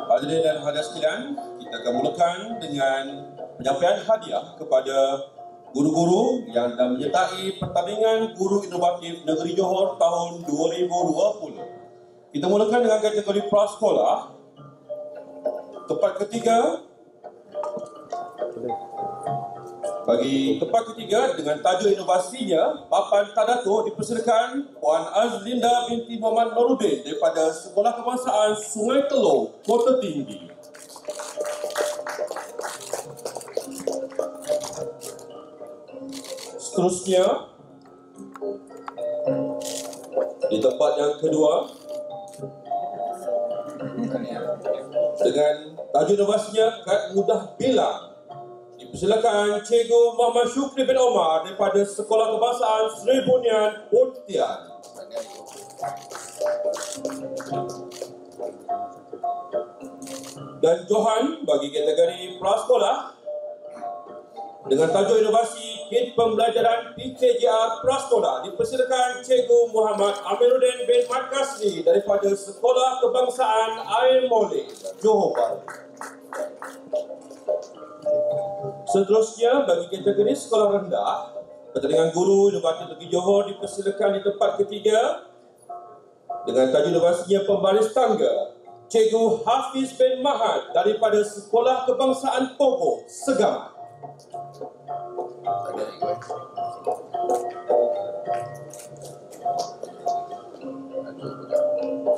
Hadirin dan hadirat sekalian, kita akan mulakan dengan penyampaian hadiah kepada guru-guru yang dah menyertai pertandingan Guru Inovatif Negeri Johor tahun 2020. Kita mulakan dengan kategori prasekolah. Tempat ketiga, bagi tempat ketiga dengan tajuk inovasinya, papan tadato dipersilakan Puan Azlinda binti Muhammad Nuruddin daripada Sekolah Kebangsaan Sungai Telur, Kota Tinggi. Seterusnya, di tempat yang kedua, dengan tajuk inovasinya Kad Mudah Bilang, dipersilakan Cikgu Muhammad Syukri bin Omar daripada Sekolah Kebangsaan Seri Bunian, Pontian. Dan Johan bagi kategori prasekolah dengan tajuk inovasi Kit Pembelajaran PKJR Prasekolah, dipersilakan Cikgu Muhammad Amiruddin bin Markasli daripada Sekolah Kebangsaan Air Molek, Johor Bahru. Seterusnya bagi kategori sekolah rendah, pertandingan Guru Inovatif Negeri Johor dipersilakan di tempat ketiga dengan tajuk inovasinya Pembaris Tangga, Cikgu Hafiz bin Mahad daripada Sekolah Kebangsaan Pogo, Segamat.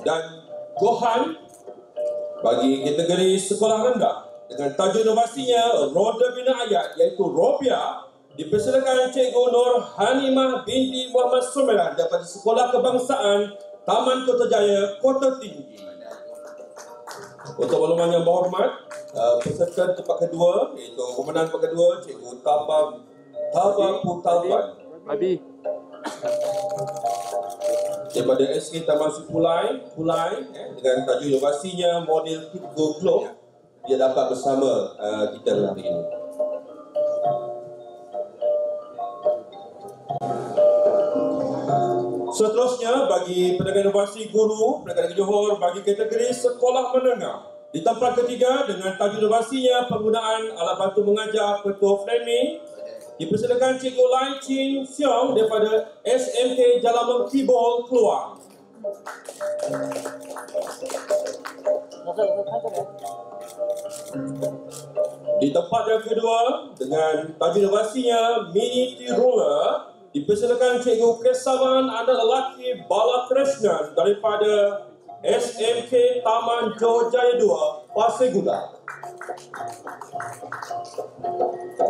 Dan Johan bagi kategori sekolah rendah dengan tajuk inovasinya Roda Bina Ayat iaitu Robia, dipersilakan Cikgu Nur Hanimah binti Muhammad Sumeran daripada Sekolah Kebangsaan Taman Kota Jaya, Kota Tinggi. Untuk makluman yang berhormat, peserta tempat kedua iaitu pemenang tempat kedua Cikgu Taba Putalban daripada SK Taman Pulai dengan tajuk inovasinya model Go Globe. Dia dapat bersama kita hari ini. Seterusnya bagi pendengar inovasi guru Peringkat Negeri Johor bagi kategori sekolah menengah, di tempat ketiga dengan tajuk inovasinya penggunaan alat bantu mengajar petua framing, dipersilakan Cikgu Lai Chin Siong daripada SMK Jalan Kibol, Keluang. Di tempat yang kedua, dengan tajuk inovasinya Mini Tea Roller, dipersilakan Cikgu Kesavan anak lelaki Balakrishnan daripada SMK Taman Johor Jaya 2, Pasir Gudang.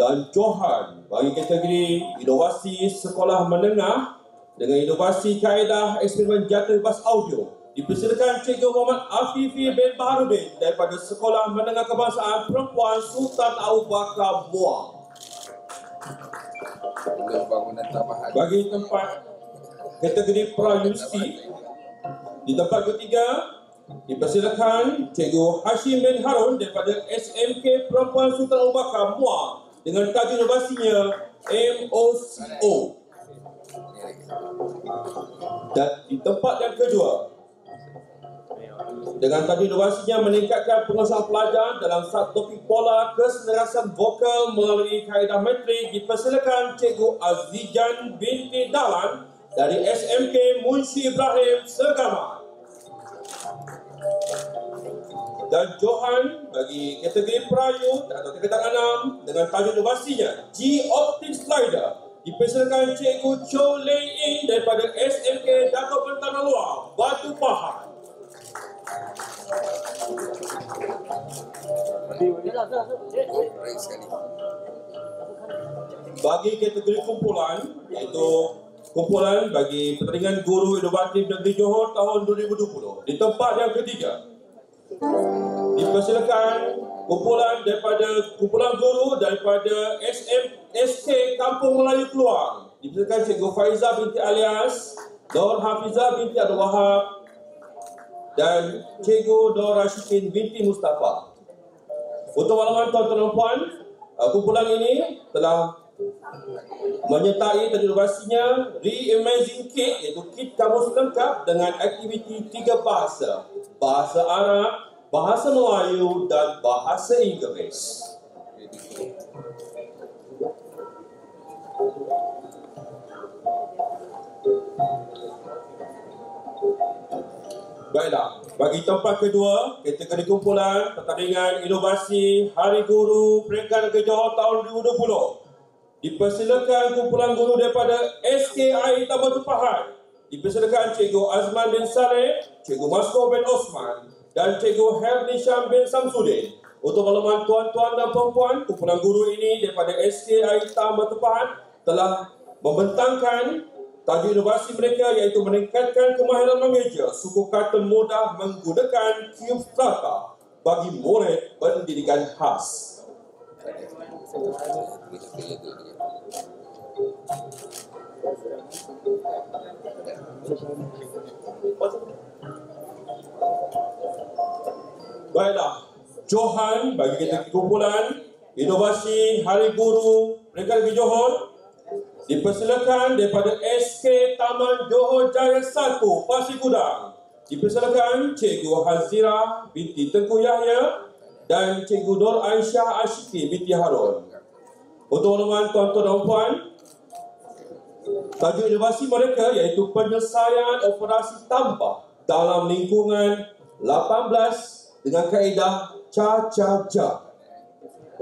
Dan Johan bagi kategori inovasi sekolah menengah dengan inovasi kaedah eksperimen jatuh bebas audio, dipersilakan Cikgu Muhammad Afifi bin Baharudin daripada Sekolah Menengah Kebangsaan Perempuan Sultan Abu Bakar Muar. Bagi tempat kategori pra-universiti, di tempat ketiga dipersilakan Cikgu Hashim bin Harun daripada SMK Perempuan Sultan Abu Bakar Muar dengan tajuk inovasinya MOCO. Dan di tempat yang kedua, dengan tajuk inovasinya meningkatkan penguasaan pelajar dalam subtopik pola keselarasan vokal melalui kaedah metrik, dipersilakan Cikgu Azijan binti Dalan dari SMK Munshi Ibrahim Segamat. Dan Johan bagi kategori perayu atau tingkatan 6 dengan tajuk inovasinya G-Optic Slider, dipersilakan Cikgu Cho Lei In daripada SMK Datuk Bentana Luar, Batu Pahat. Bagi kategori kumpulan, iaitu kumpulan bagi pertandingan guru inovatif Negeri Johor tahun 2020, di tempat yang ketiga dipersilakan kumpulan guru daripada SK Kampung Melayu Keluang, dipersilakan Cikgu Faizah binti Alias, Dor Hafizah binti Abdul Wahab dan Cikgu Dor Rashikin binti Mustafa. Untuk makluman tuan-tuan dan puan, kumpulan ini telah menyertai tajuk inovasinya Reimagine Kit, iaitu kit kamus lengkap dengan aktiviti 3 bahasa: bahasa Arab, bahasa Melayu dan bahasa Inggeris. Baiklah, bagi tempat kedua, kategori kumpulan pertandingan inovasi Hari Guru Peringkat Negeri Johor tahun 2020, dipersilakan kumpulan guru daripada SKI Taman Tupahat, dipersilakan Cikgu Azman bin Saleh, Cikgu Masko bin Osman dan Cikgu Herni Syam bin Samsudin. Untuk makluman tuan-tuan dan perempuan, kumpulan guru ini daripada SKI Taman Tupahat telah membentangkan tajuk inovasi mereka iaitu meningkatkan kemahiran mengeja suku kata mudah menggunakan Cube Strata bagi murid pendidikan khas. Baiklah, Johan bagi kategori kumpulan inovasi Hari Guru Peringkat Negeri Johor, dipersilakan daripada SK Taman Johor Jaya 1, Pasir Gudang, dipersilakan Cikgu Hazira binti Tengku Yahya dan Cikgu Nur Aisyah Ashiki binti Harun. Untuk makluman tuan-tuan dan puan, tajuk inovasi mereka iaitu penyelesaian operasi tambah dalam lingkungan 18 dengan kaedah Cha-Cha-Cha.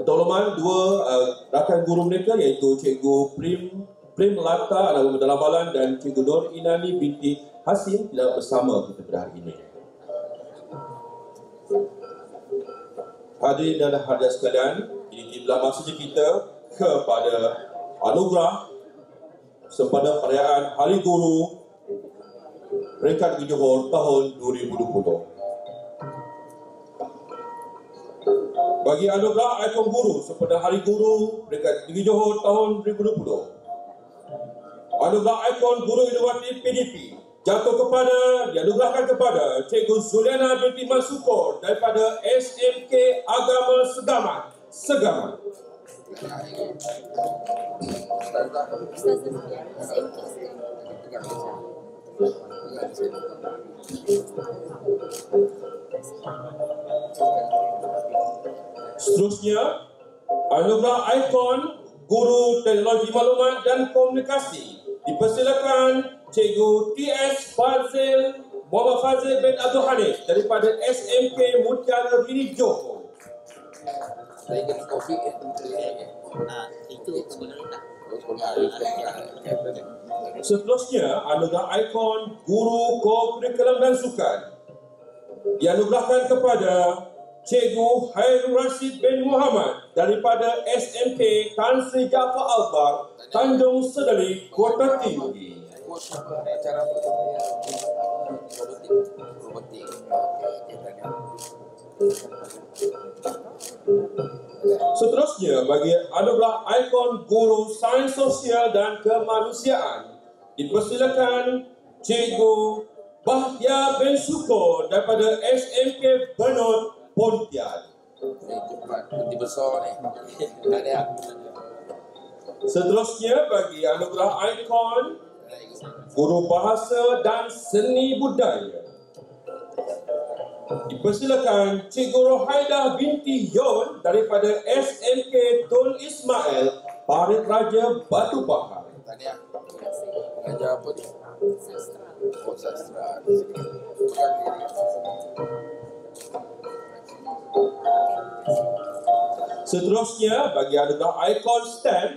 Untuk makluman, dua rakan guru mereka iaitu Cikgu Prim Lata dalam balan dan Cikgu Nur Inani binti Hasim tidak bersama kita pada hari ini. Hadirin dan hadirat sekalian, ini telah masanya kita kepada anugerah sempena perayaan Hari Guru Peringkat Negeri Johor tahun 2020. Bagi anugerah ikon guru sempena Hari Guru Peringkat Negeri Johor tahun 2020, anugerah ikon guru inovatif PDP dianugerahkan kepada Cikgu Zuliana binti Mansukur daripada SMK Agama Segamat. Seterusnya, anugerah ikon guru teknologi maklumat dan komunikasi dipersilakan Cikgu TS Muhammad Fazil bin Abdul Hanif daripada SMK Mutiara Bini Johor. Saya kena COVID ya. Itu sebenarnya tak. Seterusnya, anugerah ikon Guru Co-Curriculum dan Sukan dianugerahkan kepada Cikgu Hairul Rashid bin Muhammad daripada SMK Tan Sri Jaafar Albar, Tanjung Sedali, Kota Tinggi. Acara robotik. Seterusnya, bagi anugerah ikon Guru Sains Sosial dan Kemanusiaan dipersilakan Cikgu Bahtia bin Syukur daripada SMK Benut, Pontian. Peti besar ni. Ada. Seterusnya, bagi anugerah ikon Guru Bahasa dan Seni Budaya dipersilakan Cikgu Rohaidah binti Yon daripada SMK Tun Ismail, Parit Raja, Batu Pahat. Tanya. Mengajar apa ni? Sastra. Oh, sastra. Seterusnya, bagi anugerah ikon STEM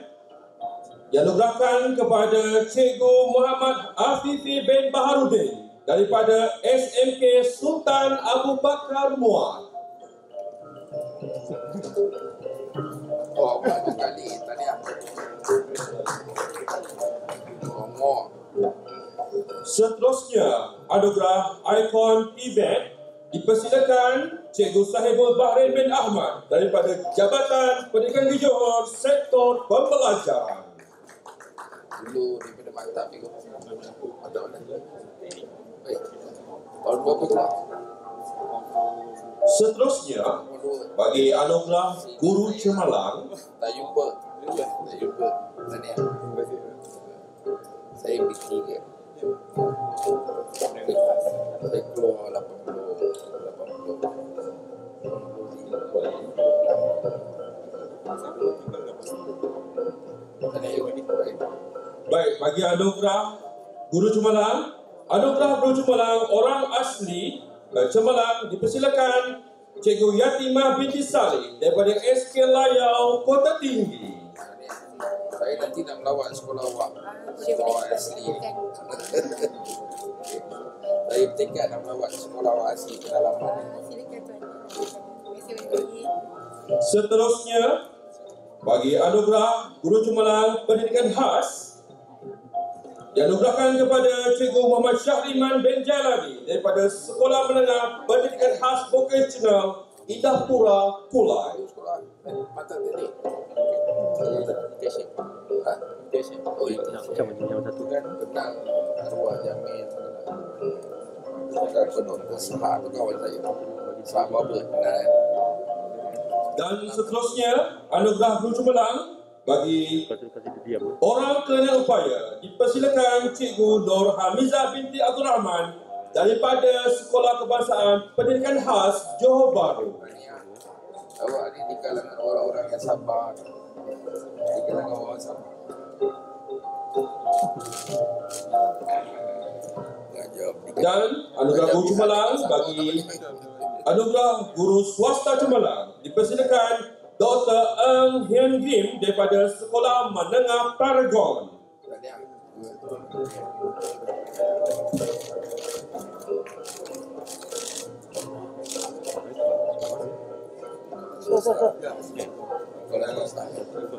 dianugerahkan kepada Cikgu Muhammad Afifi bin Baharudin daripada SMK Sultan Abu Bakar Muar. Oh, bagus sekali. Tanya. Ngomong. Seterusnya, anugerah ikon Tibet dipersilakan Cikgu Sahibul Bahrain bin Ahmad daripada Jabatan Pendidikan Negeri Johor, Sektor Pembelajaran. Dulu daripada maktab ni. Maktab mana? Tahun berapa tu? Seterusnya, bagi anugerah Guru Cemerlang Tak jumpa. Tak jumpa. Tanya. Saya fikir ke? Saya keluar 80. Baik, bagi anugerah Guru Cemerlang, anugerah Guru Cemerlang orang asli Cemerlang dipersilakan Cikgu Yatimah binti Saleh daripada SK Layau, Kota Tinggi. Saya nanti nak melawat sekolah awak. Sekolah asli. Saya bertekad nak melawat sekolah awak asli kedalaman. Seterusnya, bagi anugerah Guru Cemerlang Pendidikan Khas dianugerahkan kepada Cikgu Muhammad Syahriman bin Jalani daripada Sekolah Menengah Pendidikan Khas Vokasional Indahpura, Kulai. Mata tadi. Invitation. Oh, invitation. Macam satu kan tentang arwah Jamil. Saya penuh usaha tu kawan saya. Sama apa? Dan seterusnya, anugerah Guru Cemerlang bagi orang kelana upaya dipersilakan Cikgu Nur Hamizah binti Abdul Rahman daripada Sekolah Kebangsaan Pendidikan Khas Johor Bahru. Awak ni di kalangan orang-orang yang sabar. Di kalangan orang sabar. Dan anugerah Guru Cemerlang bagi anugerah Guru Swasta Cemerlang dipersilakan Dr. Eng Hian Grim daripada Sekolah Menengah Paragon.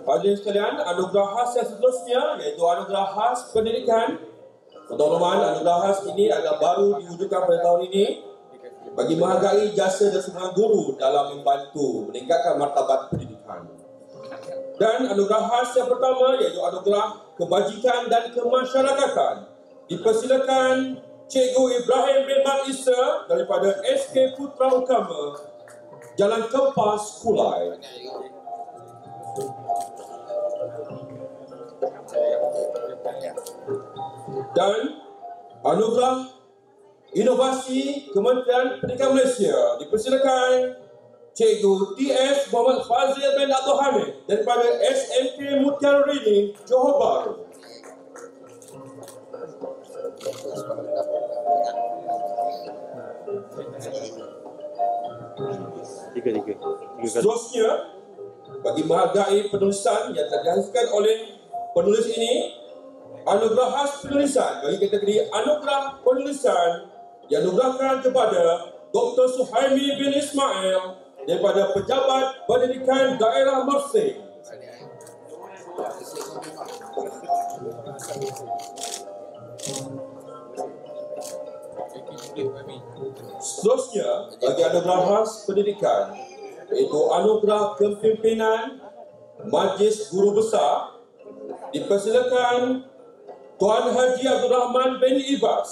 Hadirin sekalian, anugerah khas yang seterusnya iaitu anugerah khas pendidikan. Pedoman anugerah khas ini adalah baru diwujudkan pada tahun ini bagi menghargai jasa dan sumbangan guru dalam membantu meningkatkan martabat pendidikan. Dan anugerah khas yang pertama iaitu anugerah kebajikan dan kemasyarakatan. Dipersilakan Cikgu Ibrahim bin Mat Isa daripada SK Putra Utama, Jalan Kempas, Kulai. Dan anugerah Inovasi Kementerian Pendidikan Malaysia dipersilakan Cikgu TS Muhammad Fazil bin Abdul Hamid daripada SMK Mutiara Rini, Johor Bahru. Tiga kali. Seterusnya, bagi menghargai penulisan yang telah dihasilkan oleh penulis ini, anugerah khas penulisan bagi kategori anugerah penulisan dianugerahkan kepada Dr. Suhaimi bin Ismail daripada Pejabat Pendidikan Daerah Mersing. Seterusnya, bagi anugerah khas pendidikan, iaitu anugerah kepimpinan Majlis Guru Besar, dipersilakan Tuan Haji Abdul Rahman bin Ibas.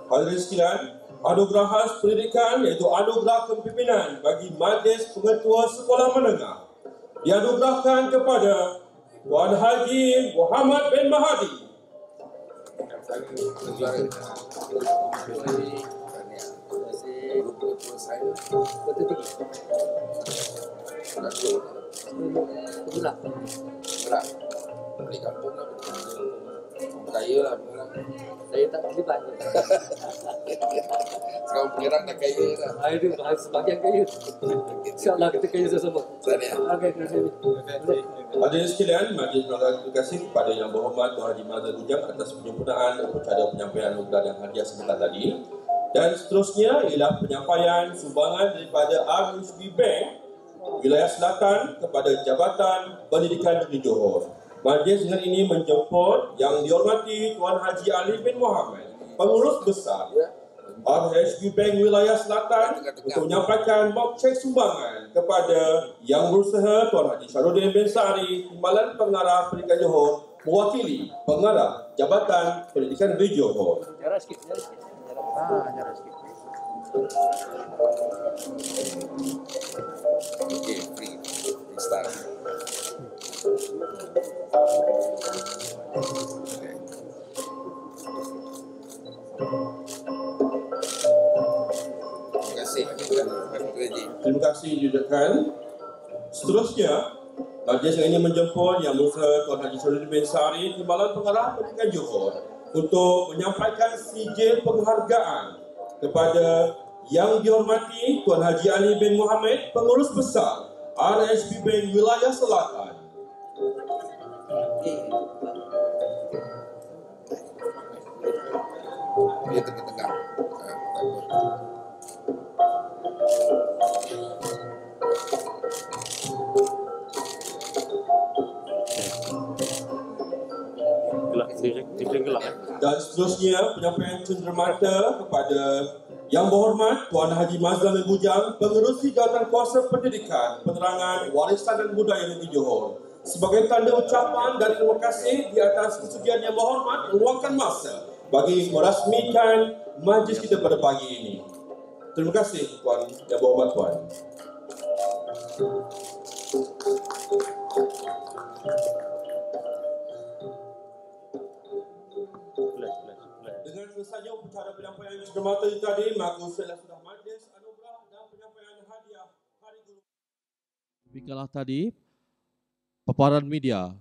Hadirin sekalian, anugerah khas pendidikan iaitu anugerah kepimpinan bagi Majlis Pengetua Sekolah Menengah dianugerahkan kepada Tuan Haji Muhammad bin Mahadi. Balik kampung lah. Kaya lah. Saya tak terlibat. Sekarang Pengerang dah kaya dah. Itu sebagian kaya. InsyaAllah kita kaya sama-sama. Okey, terima kasih. Hadirin sekalian, majlis mengucapkan terima kasih kepada Yang Berhormat Tuan Haji Mazhar Bujang atas penyempurnaan upacara penyampaian anugerah dan hadiah sebentar tadi. Dan seterusnya ialah penyampaian sumbangan daripada RHB Bank Wilayah Selatan kepada Jabatan Pendidikan Negeri Johor. Majlis dengan ini menjemput Yang dihormati Tuan Haji Ali bin Muhammad, Pengurus Besar RHB Bank Wilayah Selatan, untuk menyampaikan bab cek sumbangan kepada Yang Berusaha Tuan Haji Syarudin bin Sari, Timbalan Pengarah Pendidikan Johor, mewakili Pengarah Jabatan Pendidikan Negeri Johor. Jarak sikit. Jarak sikit. Okey, free. Start. Terima kasih jujukan. Seterusnya, majlis ini menjemput Yang Berusaha Tuan Haji Syarudin bin Sari, Timbalan Pengarah Pendidikan Johor, untuk menyampaikan sijil penghargaan kepada Yang dihormati Tuan Haji Ali bin Muhammad, Pengurus Besar RHB Bank Wilayah Selatan. Dia tengah-tengah. Dan seterusnya, penyampaian cenderamata kepada Yang Berhormat Tuan Haji Mazhar bin Bujang, Pengerusi Jawatan Kuasa Pendidikan, Penerangan, Warisan dan Budaya Negeri Johor, sebagai tanda ucapan dan terima kasih di atas kesudian Yang Berhormat meluangkan masa bagi merasmikan majlis kita pada pagi ini. Terima kasih Tuan Yang Berhormat Tuan. Dengan selesainya upacara penyampaian cenderamata tadi, maka sudah majlis anugerah dan penyampaian hadiah Hari Guru. Demikianlah tadi paparan media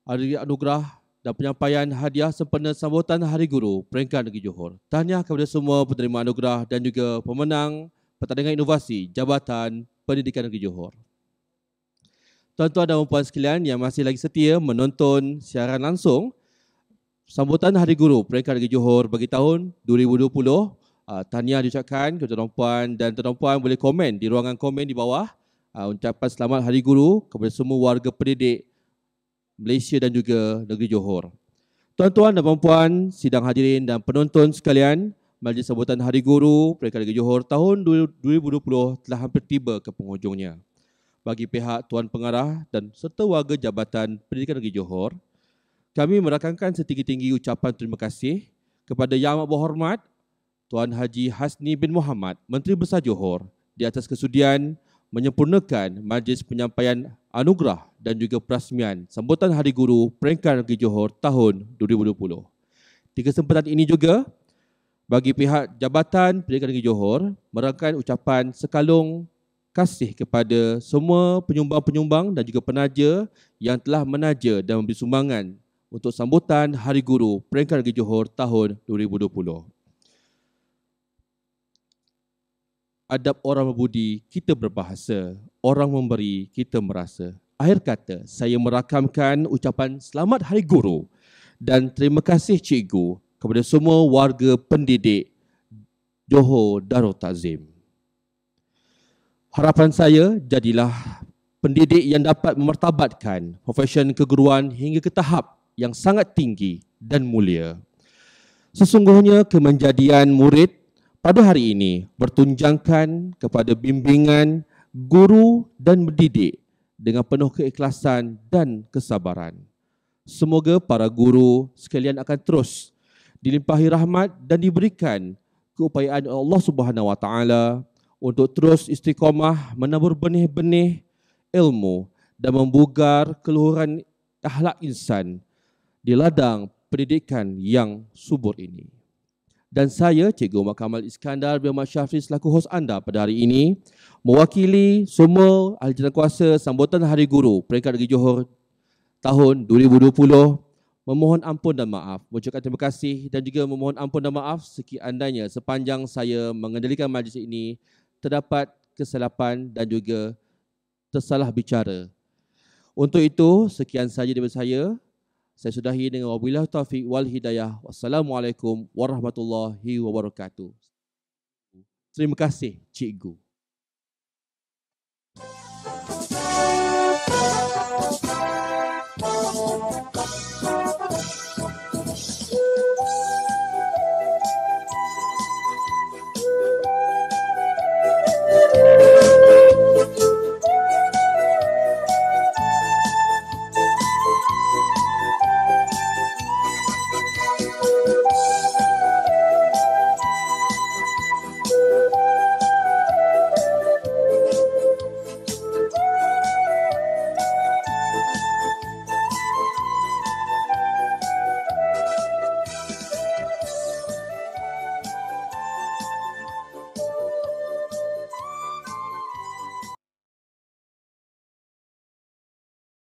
anugerah dan penyampaian hadiah sempena sambutan Hari Guru Peringkat Negeri Johor. Tahniah kepada semua penerima anugerah dan juga pemenang pertandingan inovasi Jabatan Pendidikan Negeri Johor. Tuan-tuan dan puan sekalian yang masih lagi setia menonton siaran langsung sambutan Hari Guru Peringkat Negeri Johor bagi tahun 2020, tahniah diucapkan kepada tuan-puan, dan tuan-puan boleh komen di ruangan komen di bawah ucapan selamat Hari Guru kepada semua warga pendidik Malaysia dan juga Negeri Johor. Tuan-tuan dan puan-puan, sidang hadirin dan penonton sekalian, majlis sambutan Hari Guru Peringkat Negeri Johor tahun 2020 telah hampir tiba ke penghujungnya. Bagi pihak Tuan Pengarah dan serta warga Jabatan Pendidikan Negeri Johor, kami merakamkan setinggi-tinggi ucapan terima kasih kepada Yang Amat Berhormat Tuan Haji Hasni bin Muhammad, Menteri Besar Johor, di atas kesudian menyempurnakan majlis penyampaian anugerah dan juga perasmian sambutan Hari Guru Peringkat Negeri Johor tahun 2020. Di kesempatan ini juga, bagi pihak Jabatan Pendidikan Negeri Johor merangkai ucapan sekalung kasih kepada semua penyumbang-penyumbang dan juga penaja yang telah menaja dan memberi sumbangan untuk sambutan Hari Guru Pendidikan Negeri Johor tahun 2020. Adab orang berbudi, kita berbahasa. Orang memberi, kita merasa. Akhir kata, saya merakamkan ucapan Selamat Hari Guru dan terima kasih cikgu kepada semua warga pendidik Johor Darul Ta'zim. Harapan saya, jadilah pendidik yang dapat memartabatkan profesion keguruan hingga ke tahap yang sangat tinggi dan mulia. Sesungguhnya kemenjadian murid pada hari ini bertunjangkan kepada bimbingan guru dan mendidik dengan penuh keikhlasan dan kesabaran. Semoga para guru sekalian akan terus dilimpahi rahmat dan diberikan keupayaan Allah Subhanahu Wa Taala untuk terus istiqamah menabur benih-benih ilmu dan membugar keluhuran akhlak insan di ladang pendidikan yang subur ini. Dan saya, Cikgu Umar Kamal Iskandar bin Ahmad Syafri selaku hos anda pada hari ini, mewakili semua ahli jawatan sambutan Hari Guru Pendidikan Negeri Johor tahun 2020, memohon ampun dan maaf, mengucapkan terima kasih dan juga memohon ampun dan maaf sekiandainya sepanjang saya mengendalikan majlis ini terdapat kesilapan dan juga tersalah bicara. Untuk itu, sekian sahaja daripada saya. Saya sudahi dengan wabillahi taufiq wal hidayah. Wassalamualaikum warahmatullahi wabarakatuh. Terima kasih, Cikgu.